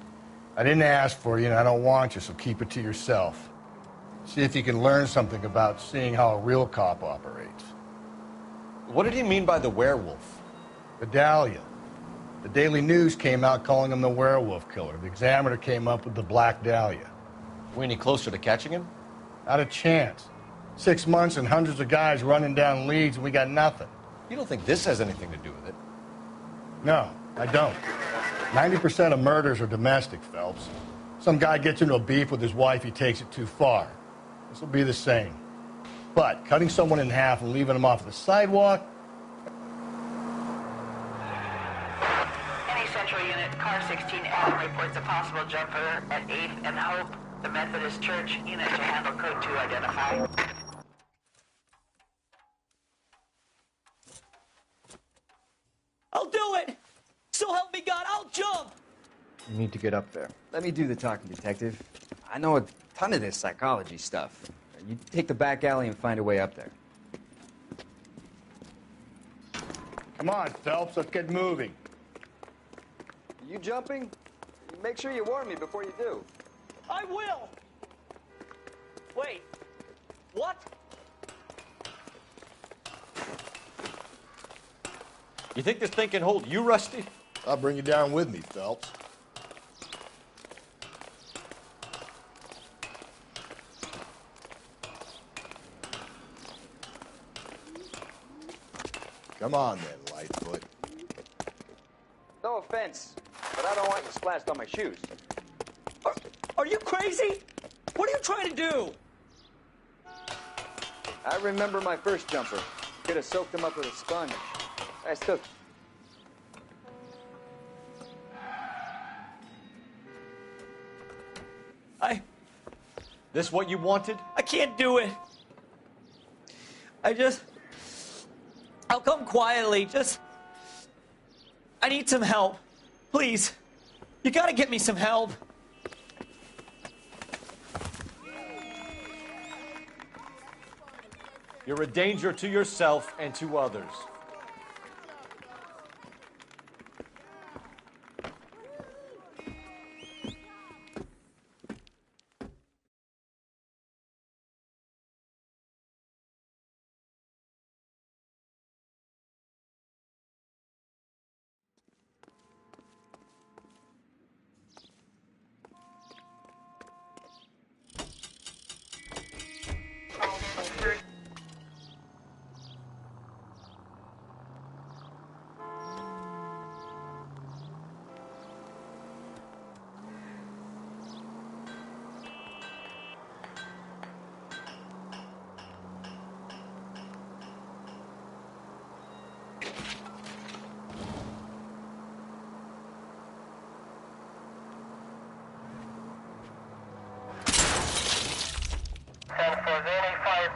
I didn't ask for you, and I don't want you, so keep it to yourself. See if you can learn something about seeing how a real cop operates. What did he mean by the werewolf? The Dahlia. The Daily News came out calling him the werewolf killer. The Examiner came up with the Black Dahlia. We any closer to catching him? Not a chance. 6 months and hundreds of guys running down leads, and we got nothing. You don't think this has anything to do with it? No, I don't. 90% of murders are domestic, Phelps. Some guy gets into a beef with his wife, he takes it too far. This will be the same. But cutting someone in half and leaving them off the sidewalk... Any Central Unit, Car 16 Adam reports a possible jumper at 8th and Hope. The Methodist Church unit to handle code 2 identify. I'll do it! So help me God, I'll jump! You need to get up there. Let me do the talking, Detective. I know a ton of this psychology stuff. You take the back alley and find a way up there. Come on, Phelps, let's get moving. You jumping? Make sure you warn me before you do. I will! Wait, what? You think this thing can hold you, Rusty? I'll bring you down with me, Phelps. Come on then, Lightfoot. No offense, but I don't want you splashed on my shoes. Are you crazy? What are you trying to do? I remember my first jumper. Could have soaked him up with a sponge. I still... This what you wanted? I can't do it. I'll come quietly, I need some help. Please. You gotta get me some help. You're a danger to yourself and to others.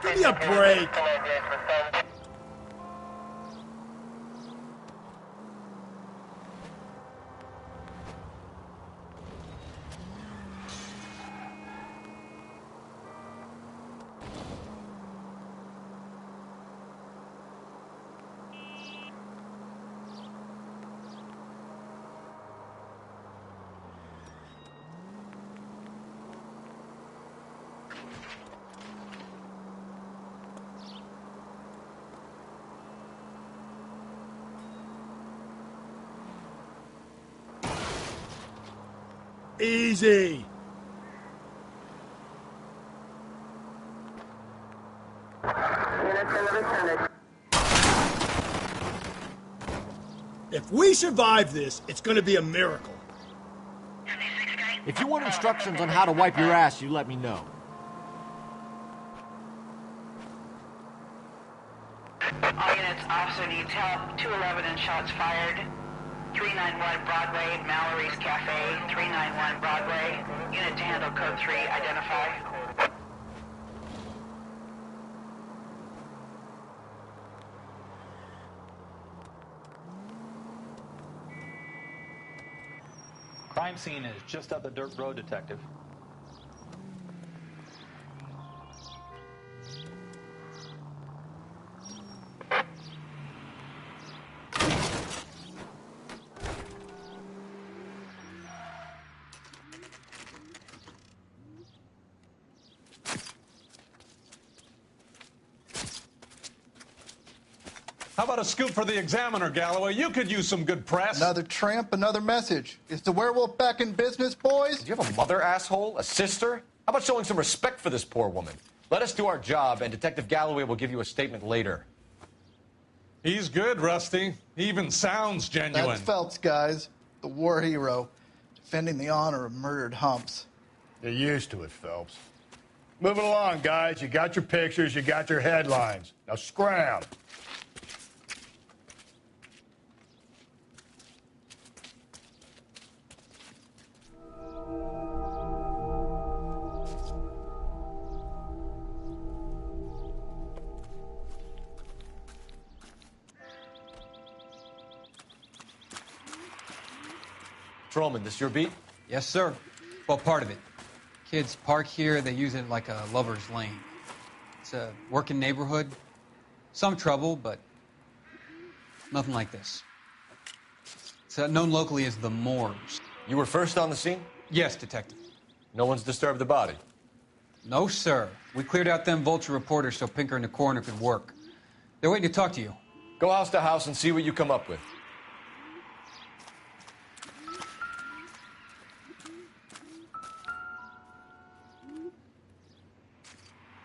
Give me a break. Easy. If we survive this, it's going to be a miracle. If you want instructions on how to wipe your ass, you let me know. All units, officer needs help. 211 and shots fired. 391 Broadway, Mallory's Cafe. 391 Broadway. Unit to handle code 3, identify. Crime scene is just up the dirt road, Detective. How about a scoop for the Examiner, Galloway? You could use some good press. Another tramp, another message. Is the werewolf back in business, boys? Do you have a mother, asshole? A sister? How about showing some respect for this poor woman? Let us do our job, and Detective Galloway will give you a statement later. He's good, Rusty. He even sounds genuine. That's Phelps, guys. The war hero. Defending the honor of murdered humps. They're used to it, Phelps. Moving along, guys. You got your pictures, you got your headlines. Now scram. Patrolman, this your beat? Yes, sir. Well, part of it. Kids park here, they use it like a lover's lane. It's a working neighborhood. Some trouble, but nothing like this. It's known locally as the Moors. You were first on the scene? Yes, Detective. No one's disturbed the body? No, sir. We cleared out them vulture reporters so Pinker and the coroner could work. They're waiting to talk to you. Go house to house and see what you come up with.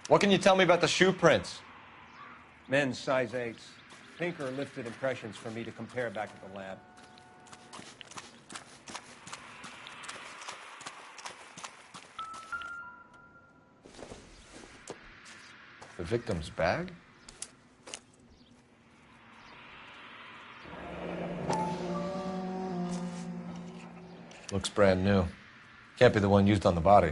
What can you tell me about the shoe prints? Men's size 8s. Pinker lifted impressions for me to compare back at the lab. The victim's bag? Looks brand new. Can't be the one used on the body.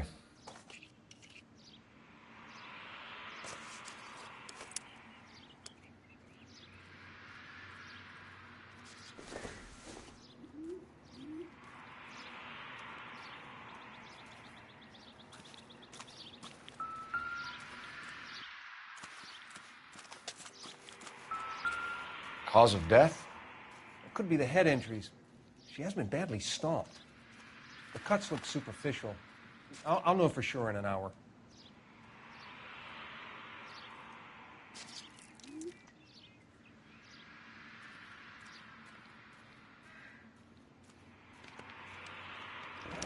Cause of death? It could be the head injuries. She has been badly stomped. The cuts look superficial. I'll know for sure in an hour.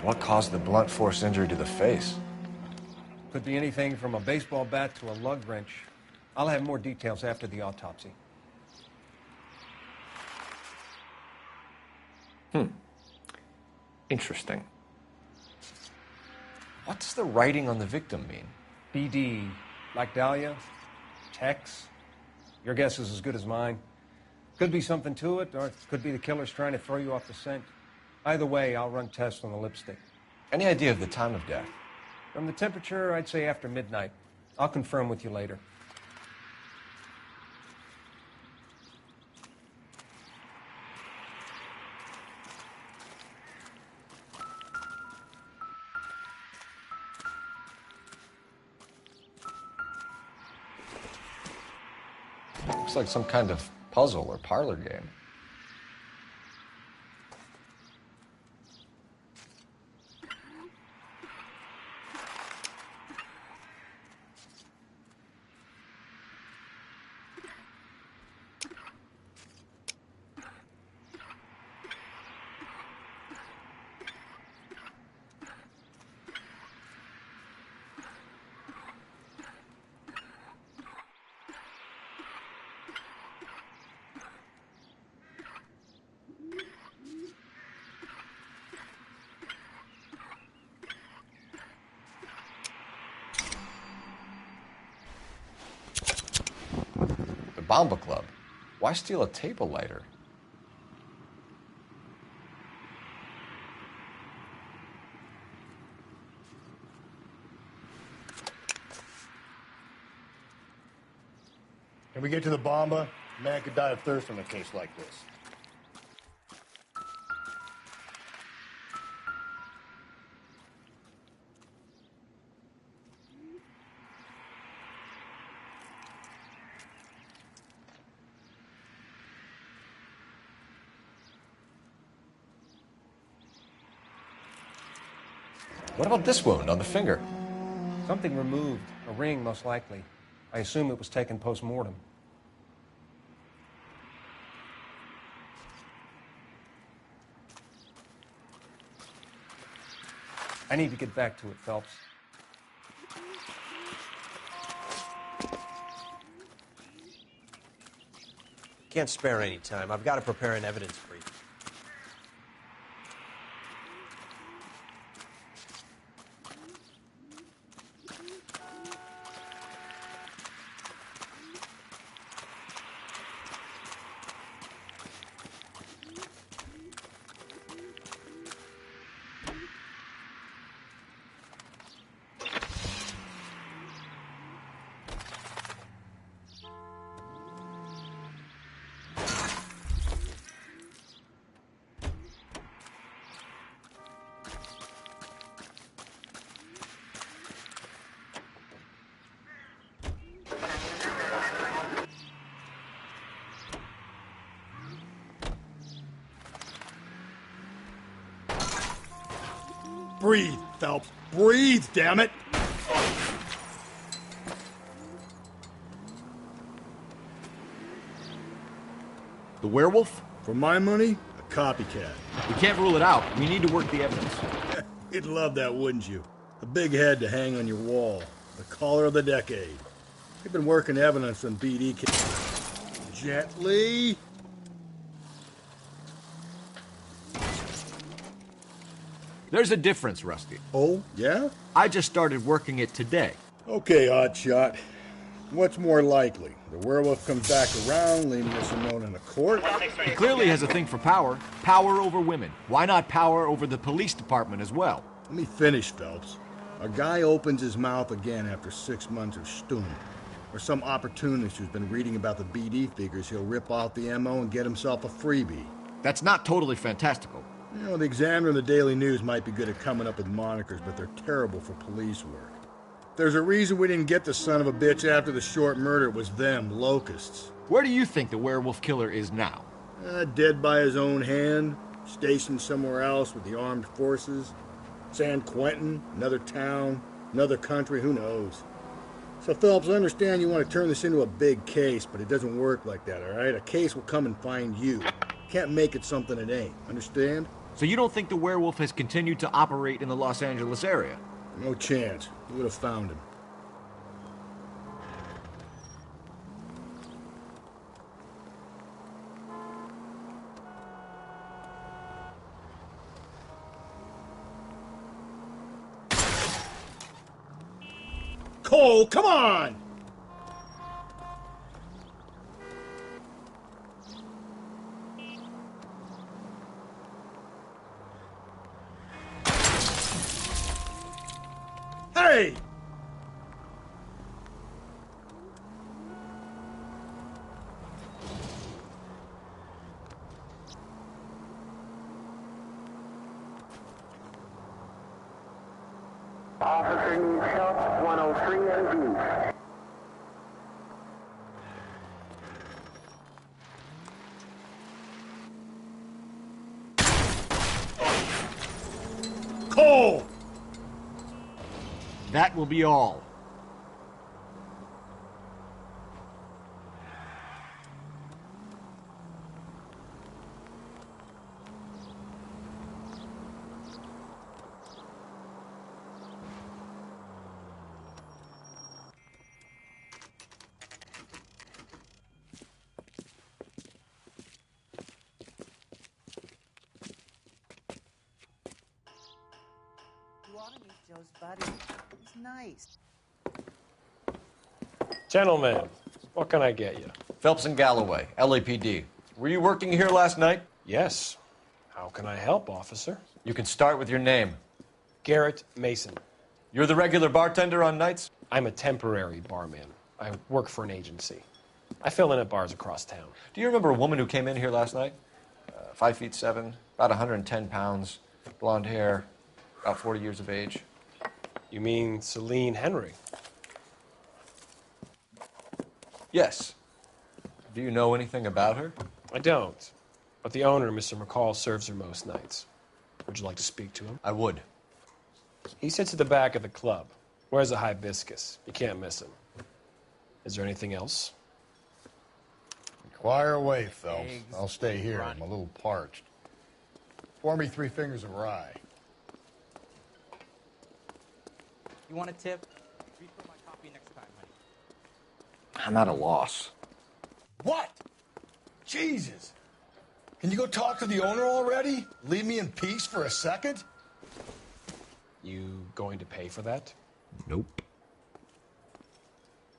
What caused the blunt force injury to the face? Could be anything from a baseball bat to a lug wrench. I'll have more details after the autopsy. Interesting. What does the writing on the victim mean? BD, like Dahlia, Tex. Your guess is as good as mine. Could be something to it, or it could be the killer's trying to throw you off the scent. Either way, I'll run tests on the lipstick. Any idea of the time of death? From the temperature, I'd say after midnight. I'll confirm with you later. Looks like some kind of puzzle or parlor game. Bomba Club. Why steal a table lighter? Can we get to the Bomba? A man could die of thirst in a case like this. What about this wound on the finger? Something removed. A ring, most likely. I assume it was taken post-mortem. I need to get back to it, Phelps. Can't spare any time. I've got to prepare an evidence brief. Breathe, Phelps. Breathe, damn it! The werewolf? For my money, a copycat. We can't rule it out. We need to work the evidence. You'd love that, wouldn't you? A big head to hang on your wall. The caller of the decade. We've been working evidence on BD kids. Gently. There's a difference, Rusty. Oh, yeah? I just started working it today. Okay, Oddshot. What's more likely? The werewolf comes back around, leaving us alone in the court? He clearly has a thing for power. Power over women. Why not power over the police department as well? Let me finish, Phelps. A guy opens his mouth again after 6 months of stewing. Or some opportunist who's been reading about the BD figures, he'll rip off the MO and get himself a freebie. That's not totally fantastical. You know, the Examiner and the Daily News might be good at coming up with monikers, but they're terrible for police work. There's a reason we didn't get the son of a bitch after the short murder. It was them, locusts. Where do you think the werewolf killer is now? Dead by his own hand, stationed somewhere else with the armed forces. San Quentin, another town, another country, who knows? So, Phelps, I understand you want to turn this into a big case, but it doesn't work like that, all right? A case will come and find you. Can't make it something it ain't, understand? So you don't think the werewolf has continued to operate in the Los Angeles area? No chance. We would have found him. Cole, come on! Hey! Officer needs help, 103 AD. Cole! That will be all. You ought to meet Joe's buddy. He's nice. Gentlemen, what can I get you? Phelps and Galloway, LAPD. Were you working here last night? Yes. How can I help, officer? You can start with your name. Garrett Mason. You're the regular bartender on nights? I'm a temporary barman. I work for an agency. I fill in at bars across town. Do you remember a woman who came in here last night? 5'7", about 110 pounds, blonde hair, about 40 years of age. You mean Celine Henry? Yes. Do you know anything about her? I don't. But the owner, Mr. McCall, serves her most nights. Would you like to speak to him? I would. He sits at the back of the club. Wears a hibiscus. You can't miss him. Is there anything else? Inquire away, Phelps. I'll stay here. I'm a little parched. Pour me 3 fingers of rye. You want a tip? Refill my coffee next time, honey. I'm at a loss. What? Jesus. Can you go talk to the owner already? Leave me in peace for a second? You going to pay for that? Nope.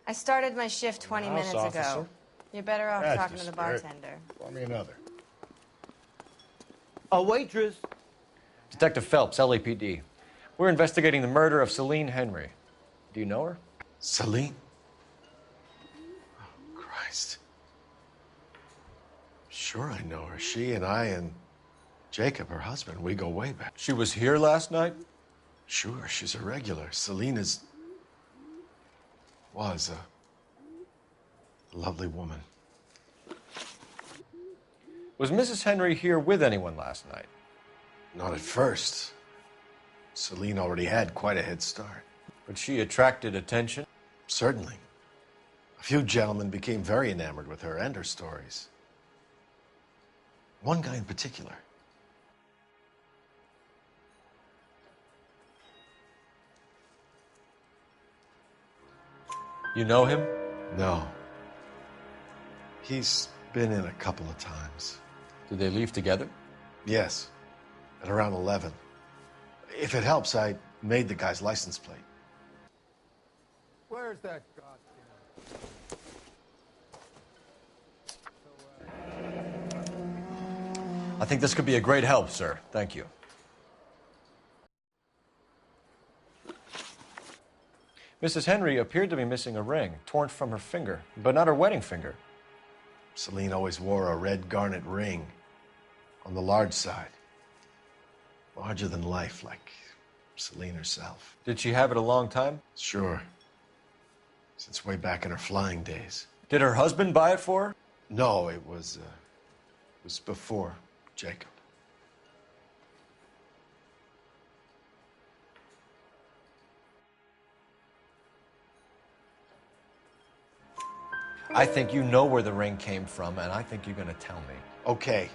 I started my shift 20 House minutes officer. ago. You're better off That's talking the to the spirit. bartender. Pour me another. A waitress. Detective Phelps, LAPD. We're investigating the murder of Celine Henry. Do you know her? Celine? Oh, Christ. Sure, I know her. She and I and Jacob, her husband, we go way back. She was here last night? Sure, she's a regular. Celine was a lovely woman. Was Mrs. Henry here with anyone last night? Not at first. Celine already had quite a head start. But she attracted attention? Certainly. A few gentlemen became very enamored with her and her stories. One guy in particular. You know him? No. He's been in a couple of times. Did they leave together? Yes, at around 11. If it helps, I made the guy's license plate. Where's that goddamn... I think this could be a great help, sir. Thank you. Mrs. Henry appeared to be missing a ring, torn from her finger, but not her wedding finger. Celine always wore a red garnet ring on the large side. Larger than life, like Celine herself. Did she have it a long time? Sure. Since way back in her flying days. Did her husband buy it for her? No, it was before Jacob. I think you know where the ring came from, and I think you're going to tell me. Okay,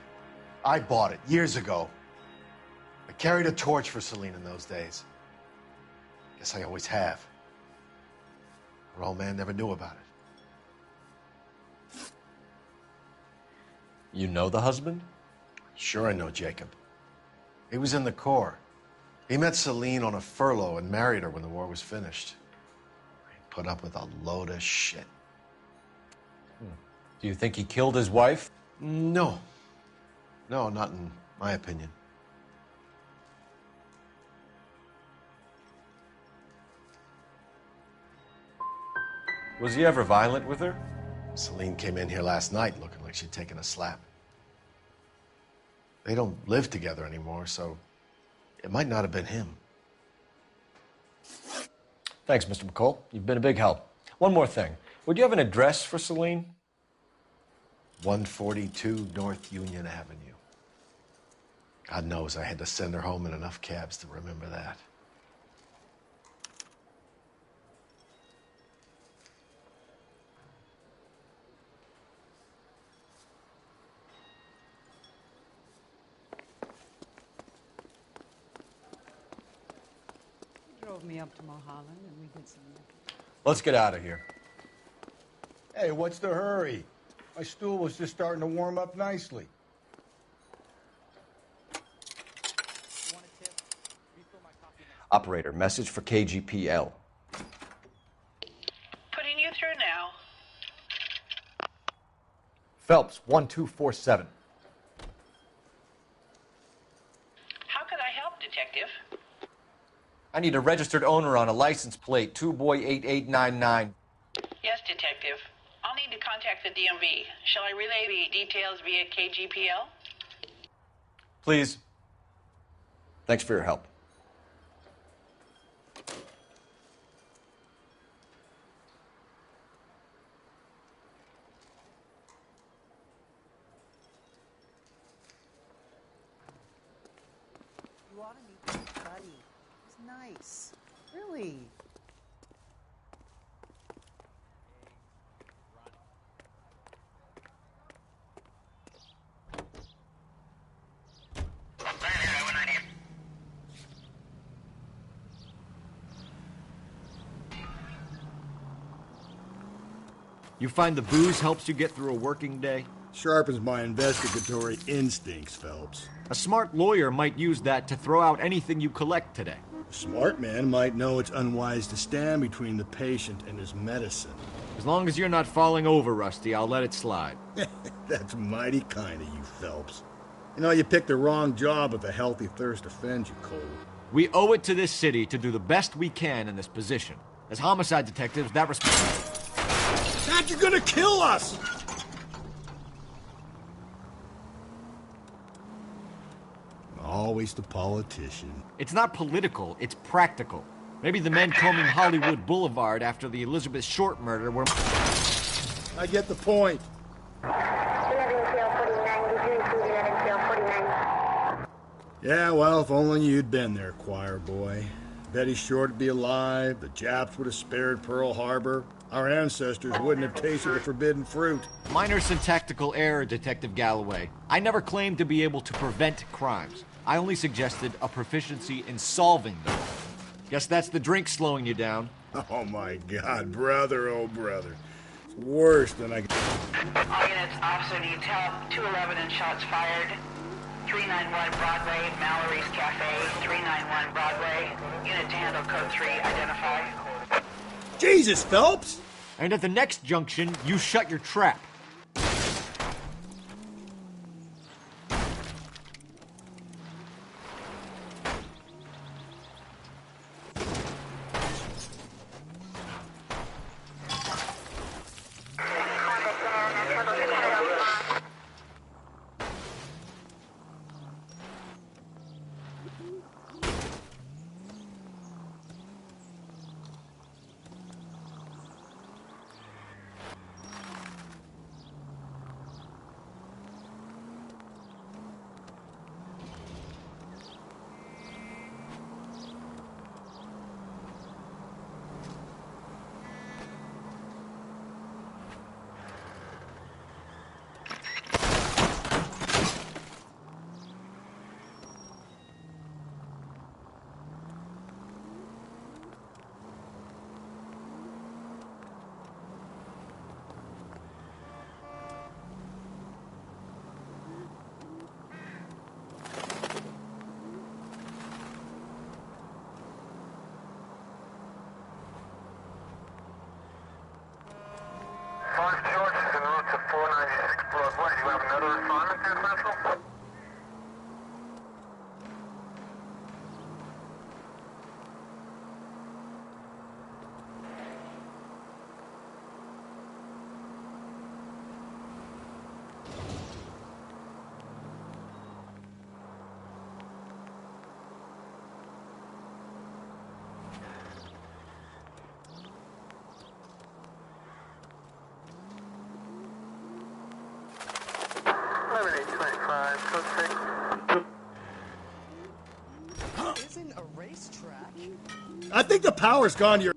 I bought it years ago. I carried a torch for Celine in those days. Guess I always have. Her old man never knew about it. You know the husband? Sure I know Jacob. He was in the Corps. He met Celine on a furlough and married her when the war was finished. He put up with a load of shit. Do you think he killed his wife? No. No, not in my opinion. Was he ever violent with her? Celine came in here last night looking like she'd taken a slap. They don't live together anymore, so it might not have been him. Thanks, Mr. McCall. You've been a big help. One more thing. Would you have an address for Celine? 142 North Union Avenue. God knows I had to send her home in enough cabs to remember that. He drove me up to Mulholland and we did some... Let's get out of here. Hey, what's the hurry? My stool was just starting to warm up nicely. Operator, message for KGPL. Putting you through now. Phelps, 1247. How could I help, Detective? I need a registered owner on a license plate, 2boy8899. Yes, Detective. I'll need to contact the DMV. Shall I relay the details via KGPL? Please. Thanks for your help. You ought to meet this buddy. He's nice. Really. You find the booze helps you get through a working day? Sharpens my investigatory instincts, Phelps. A smart lawyer might use that to throw out anything you collect today. A smart man might know it's unwise to stand between the patient and his medicine. As long as you're not falling over, Rusty, I'll let it slide. That's mighty kind of you, Phelps. You know, you picked the wrong job if a healthy thirst offends you, Cole. We owe it to this city to do the best we can in this position. As homicide detectives, that Dad, you're gonna kill us! Always the politician. It's not political, it's practical. Maybe the men combing Hollywood Boulevard after the Elizabeth Short murder were... I get the point. 11 tail 49, degree 11 tail 49. Yeah, well, if only you'd been there, choir boy. Betty Short would be alive, the Japs would have spared Pearl Harbor, our ancestors wouldn't have tasted the forbidden fruit. Minor syntactical error, Detective Galloway. I never claimed to be able to prevent crimes. I only suggested a proficiency in solving them. Guess that's the drink slowing you down. Oh my God, brother, oh brother. It's worse than I... All units, officer needs help. 211 and shots fired. 391 Broadway, Mallory's Cafe. 391 Broadway. Unit to handle code 3, identify. Jesus, Phelps! And at the next junction, you shut your trap. Isn't a racetrack? I think the power's gone to your...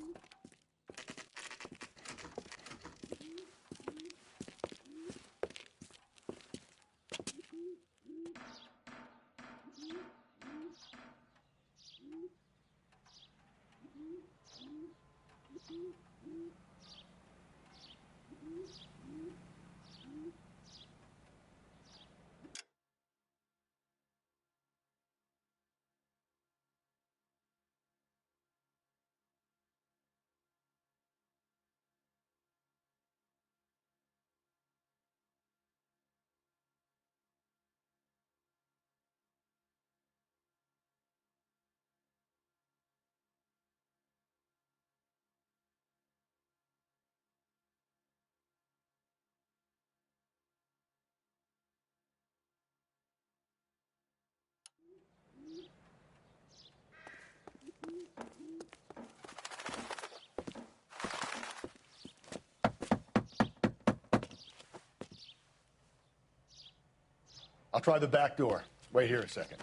I'll try the back door. Wait here a second.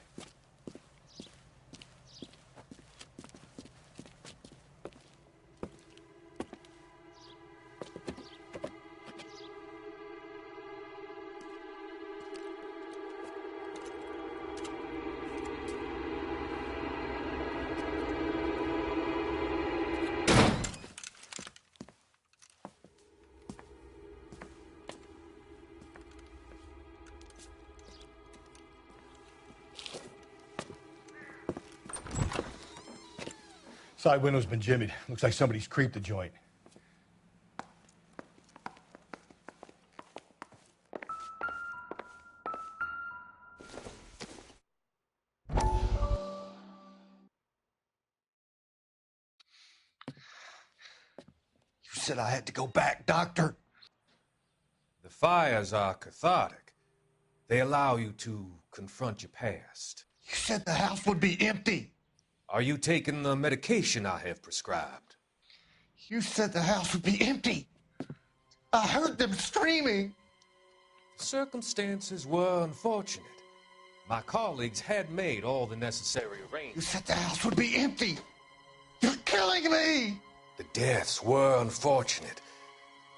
Side window's been jimmied. Looks like somebody's creeped the joint. You said I had to go back, Doctor. The fires are cathartic. They allow you to confront your past. You said the house would be empty. Are you taking the medication I have prescribed? You said the house would be empty. I heard them screaming. The circumstances were unfortunate. My colleagues had made all the necessary You arrangements. said the house would be empty. You're killing me. The deaths were unfortunate,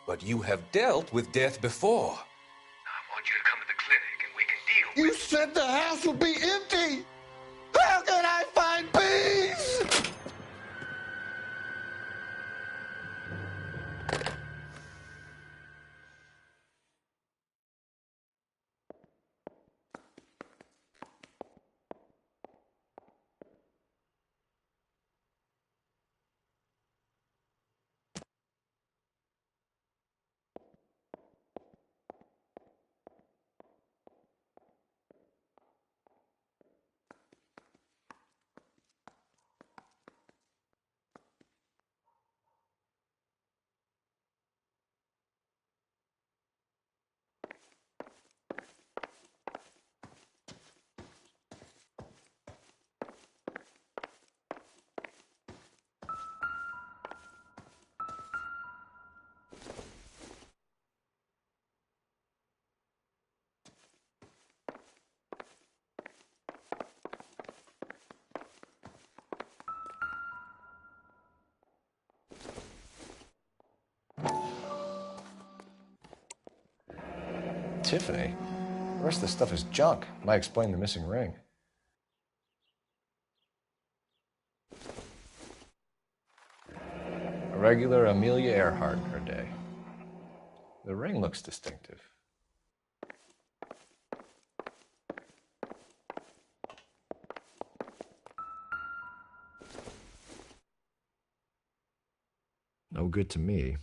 but you have dealt with death before. I want you to come to the clinic and we can deal You said the house would be empty. How can I find peace? Tiffany? The rest of the stuff is junk. Might explain the missing ring. A regular Amelia Earhart in her day. The ring looks distinctive. No good to me.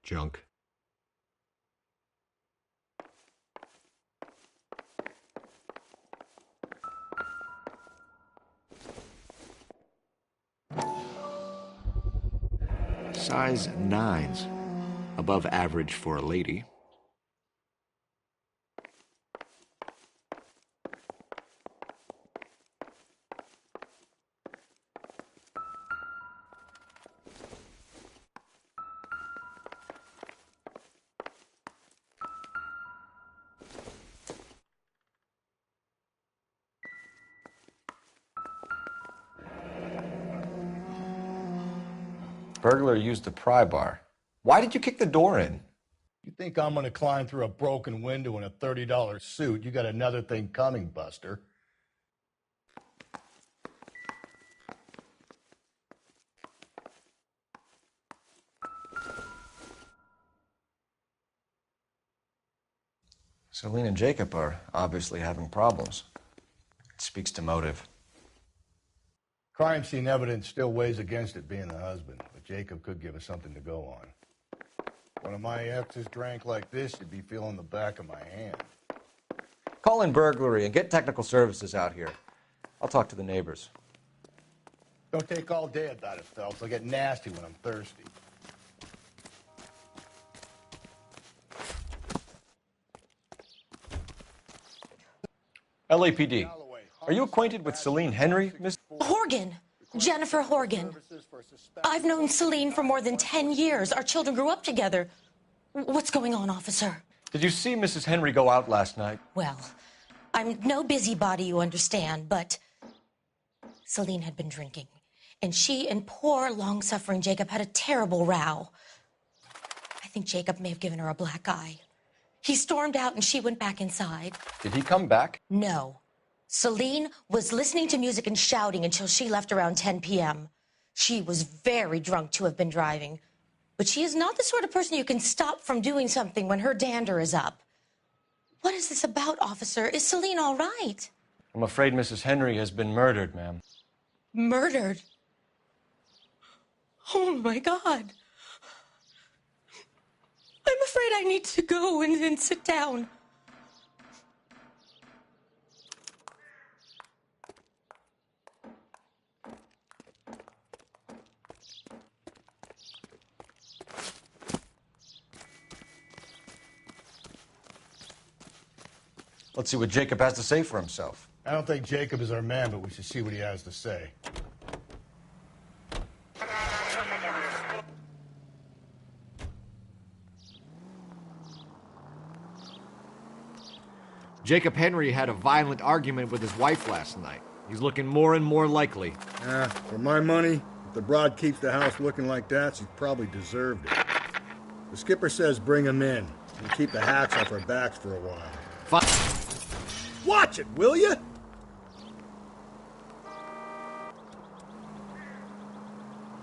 Junk. Size 9s. Above average for a lady. Burglar used the pry bar. Why did you kick the door in? You think I'm gonna climb through a broken window in a $30 suit? You got another thing coming, Buster. Celine and Jacob are obviously having problems. It speaks to motive. Crime scene evidence still weighs against it being the husband, but Jacob could give us something to go on. One of my exes drank like this, you'd be feeling the back of my hand. Call in burglary and get technical services out here. I'll talk to the neighbors. Don't take all day about it, Phelps. I'll get nasty when I'm thirsty. LAPD. Are you acquainted with Celine Henry, Miss? Horgan. Jennifer Horgan. I've known Celine for more than 10 years. Our children grew up together. What's going on, officer? Did you see Mrs. Henry go out last night? Well, I'm no busybody, you understand, but Celine had been drinking. and she and poor, long-suffering Jacob had a terrible row. I think Jacob may have given her a black eye. He stormed out and she went back inside. Did he come back? No. Celine was listening to music and shouting until she left around 10 p.m. She was very drunk to have been driving, but she is not the sort of person you can stop from doing something when her dander is up. What is this about, officer? Is Celine all right? I'm afraid Mrs. Henry has been murdered, ma'am. Murdered? Oh, my God. I'm afraid I need to go and sit down. Let's see what Jacob has to say for himself. I don't think Jacob is our man, but we should see what he has to say. Jacob Henry had a violent argument with his wife last night. He's looking more and more likely. For my money, if the broad keeps the house looking like that, she's probably deserved it. The skipper says bring him in and keep the hats off our backs for a while. Watch it, will you?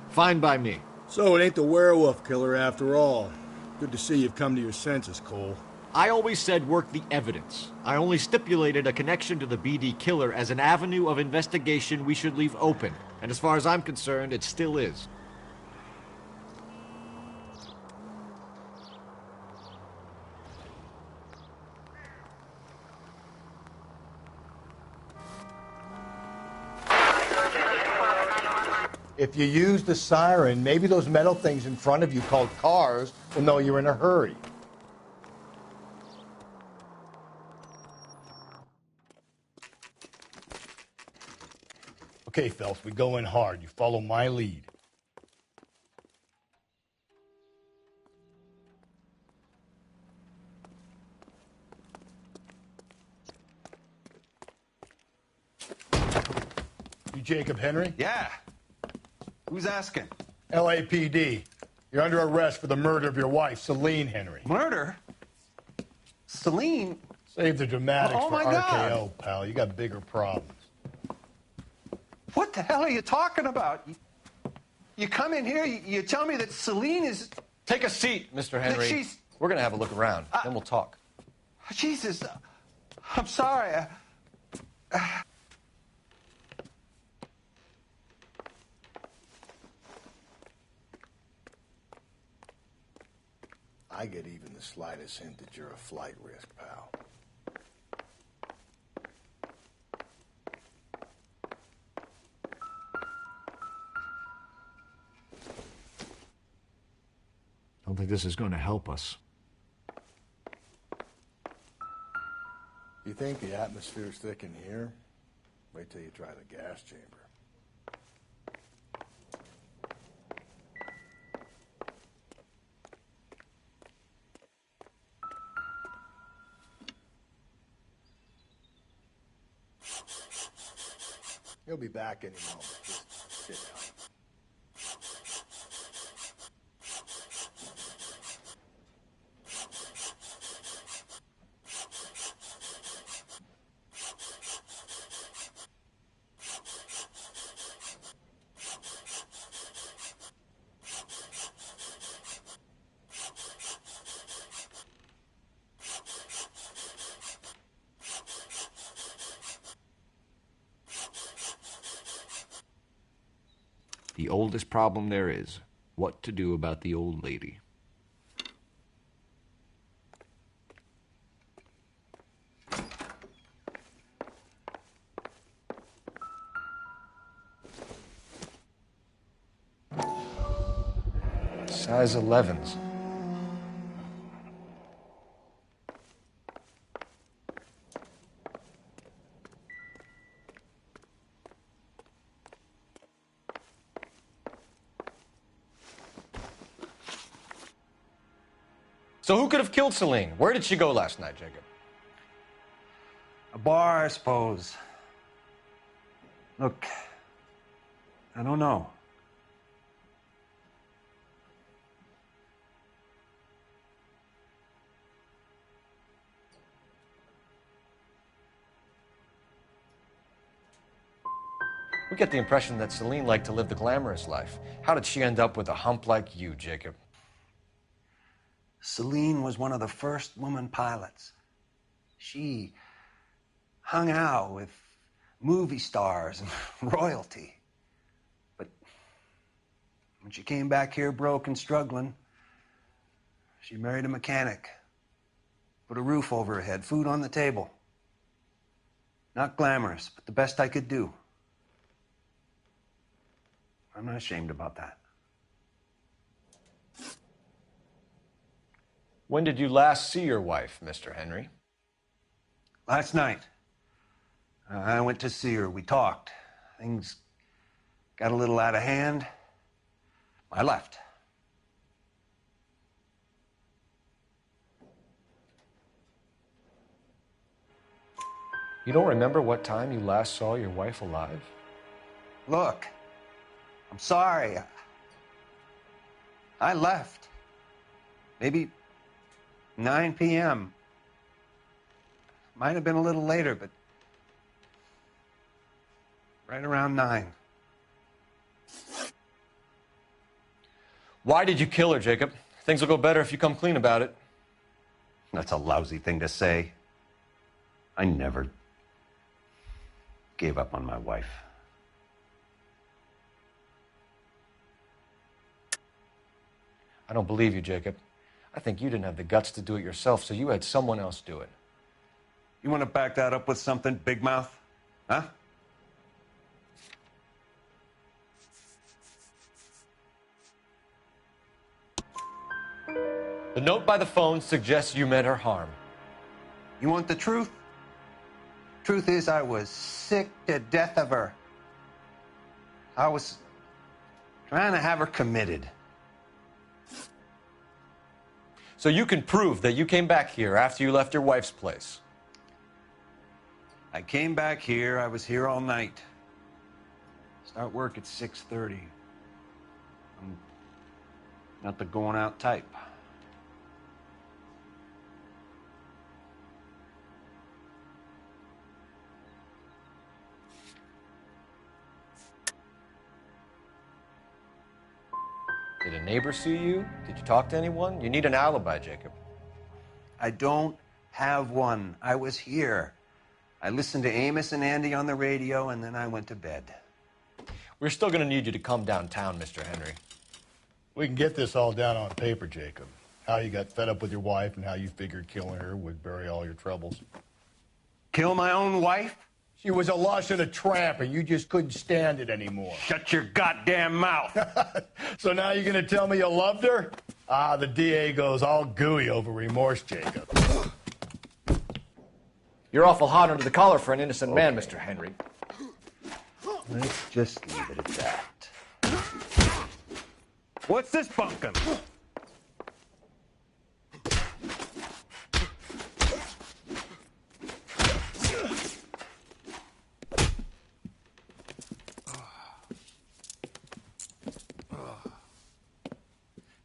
Fine by me. So it ain't the werewolf killer after all. Good to see you've come to your senses, Cole. I always said work the evidence. I only stipulated a connection to the BD killer as an avenue of investigation we should leave open. And as far as I'm concerned, it still is. If you use the siren, maybe those metal things in front of you called cars will know you're in a hurry. Okay, Phelps, we go in hard. You follow my lead. You Jacob Henry? Yeah. Who's asking? LAPD. You're under arrest for the murder of your wife, Celine Henry. Murder? Celine? Save the dramatics Oh, for my RKO, God. pal. You got bigger problems. What the hell are you talking about? You come in here, you tell me that Celine is... Take a seat, Mr. Henry. she's- We're going to have a look around, then we'll talk. Jesus, I'm sorry. I get even the slightest hint that you're a flight risk, pal. Don't think this is going to help us. You think the atmosphere's thick in here? Wait till you try the gas chamber. He'll be back any moment. Just sit down. The oldest problem there is, what to do about the old lady. Size 11s. So who could have killed Celine? Where did she go last night, Jacob? A bar, I suppose. Look, I don't know. We get the impression that Celine liked to live the glamorous life. How did she end up with a hump like you, Jacob? Celine was one of the first woman pilots. She hung out with movie stars and royalty. But when she came back here broke and struggling, she married a mechanic. Put a roof over her head, food on the table. Not glamorous, but the best I could do. I'm not ashamed about that. When did you last see your wife, Mr. Henry? Last night. I went to see her. We talked. Things got a little out of hand. I left. You don't remember what time you last saw your wife alive? Look, I'm sorry. I left. Maybe 9 p.m. Might have been a little later, but right around 9. Why did you kill her, Jacob? Things will go better if you come clean about it. That's a lousy thing to say. I never gave up on my wife. I don't believe you, Jacob. I think you didn't have the guts to do it yourself, so you had someone else do it. You want to back that up with something, Big Mouth? Huh? The note by the phone suggests you meant her harm. You want the truth? Truth is, I was sick to death of her. I was trying to have her committed. So you can prove that you came back here after you left your wife's place. I came back here. I was here all night. Start work at 6:30. I'm not the going out type. Did a neighbor see you? Did you talk to anyone? You need an alibi, Jacob. I don't have one. I was here. I listened to Amos and Andy on the radio, and then I went to bed. We're still going to need you to come downtown, Mr. Henry. We can get this all down on paper, Jacob. How you got fed up with your wife and how you figured killing her would bury all your troubles. Kill my own wife? She was a lush and a tramp, and you just couldn't stand it anymore. Shut your goddamn mouth. So now you're going to tell me you loved her? Ah, the DA goes all gooey over remorse, Jacob. You're awful hot under the collar for an innocent man, Mr. Henry. Let's just leave it at that. What's this bunkum?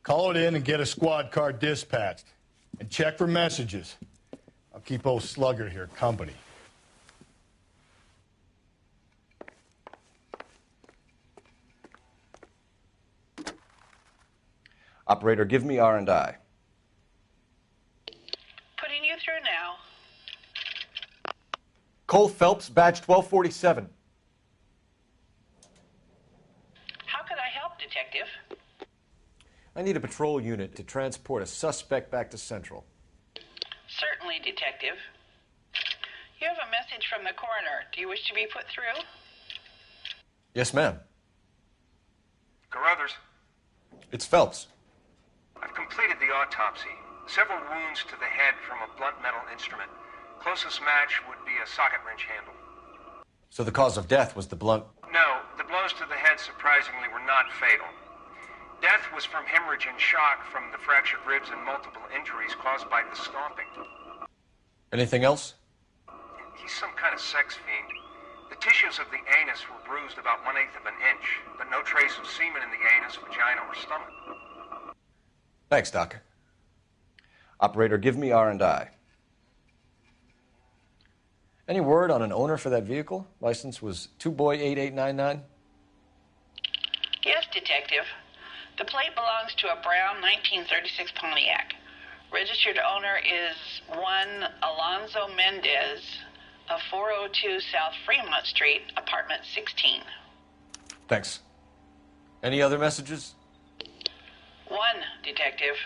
Call it in and get a squad car dispatched. And check for messages. I'll keep old Slugger here company. Operator, give me R&I. Putting you through now. Cole Phelps, badge 1247. How could I help, Detective? I need a patrol unit to transport a suspect back to Central. Certainly, Detective. You have a message from the coroner. Do you wish to be put through? Yes, ma'am. Carruthers, It's Phelps. I've completed the autopsy. Several wounds to the head from a blunt metal instrument. Closest match would be a socket wrench handle. So the cause of death was the blunt... No, the blows to the head surprisingly were not fatal. Death was from hemorrhage and shock from the fractured ribs and multiple injuries caused by the stomping. Anything else? He's some kind of sex fiend. The tissues of the anus were bruised about 1/8 of an inch, but no trace of semen in the anus, vagina, or stomach. Thanks, Doc. Operator, give me R&I. Any word on an owner for that vehicle? License was 2boy8899. Yes, Detective. The plate belongs to a brown 1936 Pontiac. Registered owner is one Alonzo Mendez of 402 South Fremont Street, apartment 16. Thanks. Any other messages? One, Detective.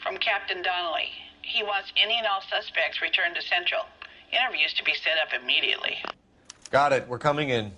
From Captain Donnelly. He wants any and all suspects returned to Central. Interviews to be set up immediately. Got it. We're coming in.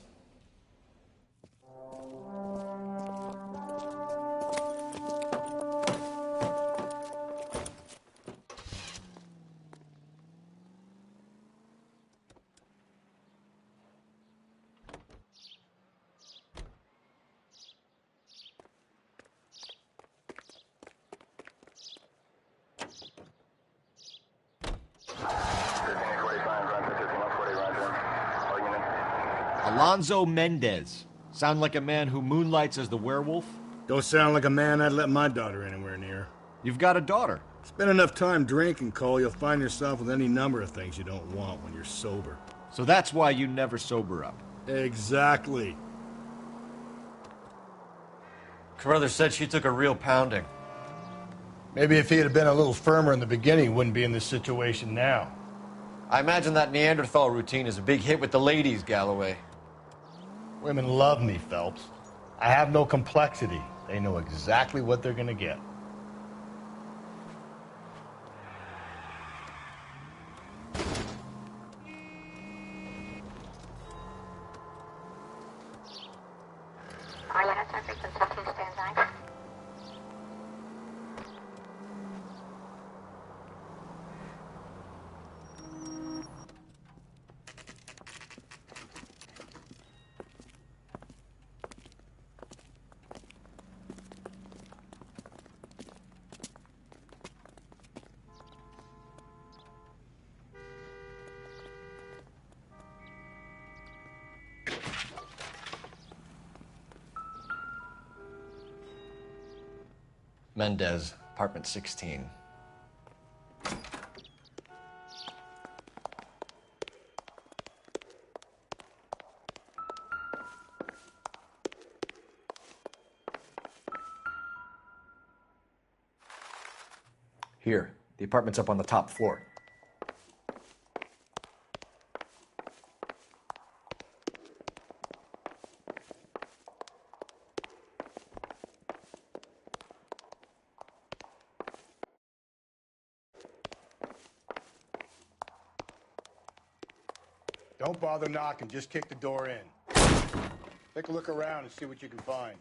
Alonzo Mendez. Sound like a man who moonlights as the werewolf? Don't sound like a man I'd let my daughter anywhere near. You've got a daughter. Spend enough time drinking, Cole, you'll find yourself with any number of things you don't want when you're sober. So that's why you never sober up. Exactly. Carruthers said she took a real pounding. Maybe if he had been a little firmer in the beginning, he wouldn't be in this situation now. I imagine that Neanderthal routine is a big hit with the ladies, Galloway. Women love me, Phelps. I have no complexity. They know exactly what they're gonna get. Mendez, apartment 16. Here, the apartment's up on the top floor. Don't bother knocking, just kick the door in. Take a look around and see what you can find.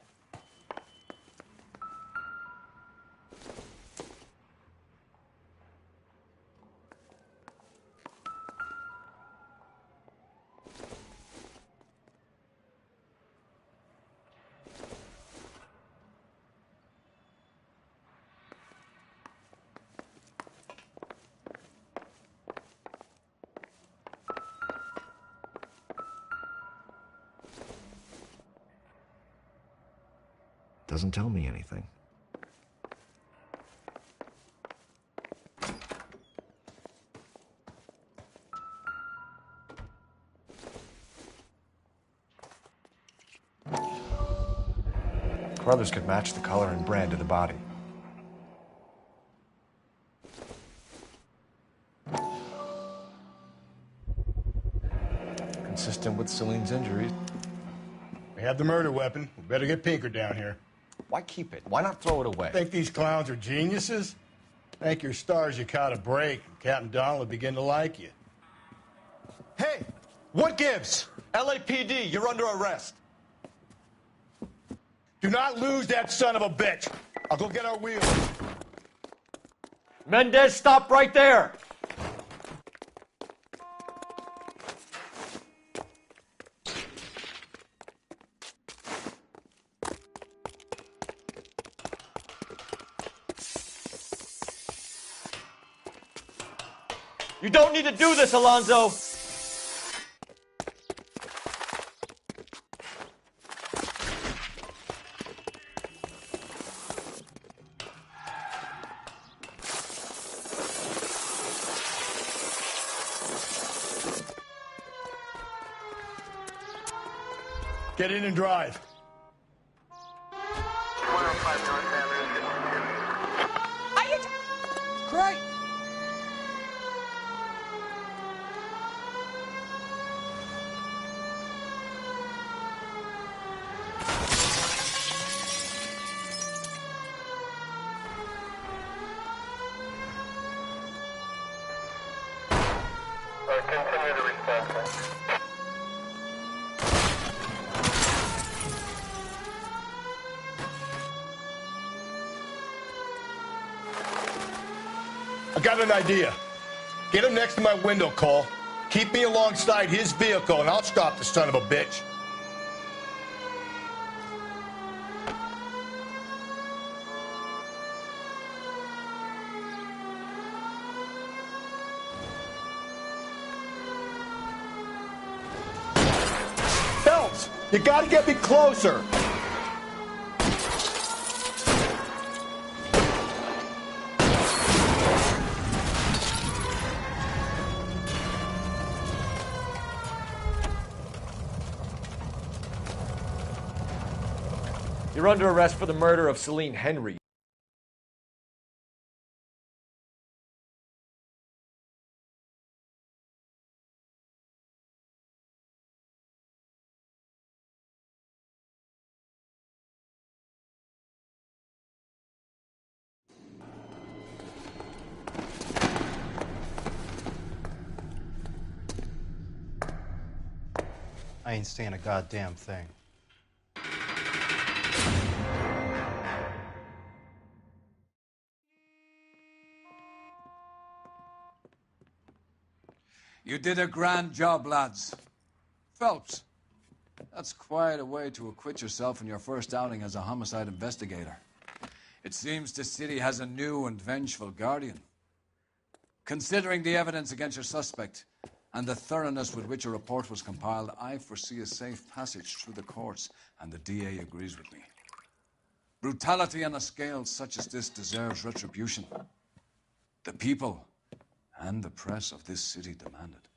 Doesn't tell me anything. Carruthers could match the color and brand of the body. Consistent with Celine's injuries. We have the murder weapon. We better get Pinker down here. Why keep it? Why not throw it away? Think these clowns are geniuses? Thank your stars you caught a break, and Captain Donald will begin to like you. Hey, what gives? LAPD, you're under arrest. Do not lose that son of a bitch. I'll go get our wheels. Mendez, stop right there. You don't need to do this, Alonzo. Get in and drive. 105 North Avenue, 52. Great. Continue the response. I got an idea. Get him next to my window, Cole. Keep me alongside his vehicle, and I'll stop the son of a bitch. Phelps, you gotta get me closer. You're under arrest for the murder of Celine Henry. I ain't saying a goddamn thing. You did a grand job, lads. Phelps, that's quite a way to acquit yourself in your first outing as a homicide investigator. It seems the city has a new and vengeful guardian. Considering the evidence against your suspect and the thoroughness with which a report was compiled, I foresee a safe passage through the courts, and the DA agrees with me. Brutality on a scale such as this deserves retribution. The people and the press of this city demand it.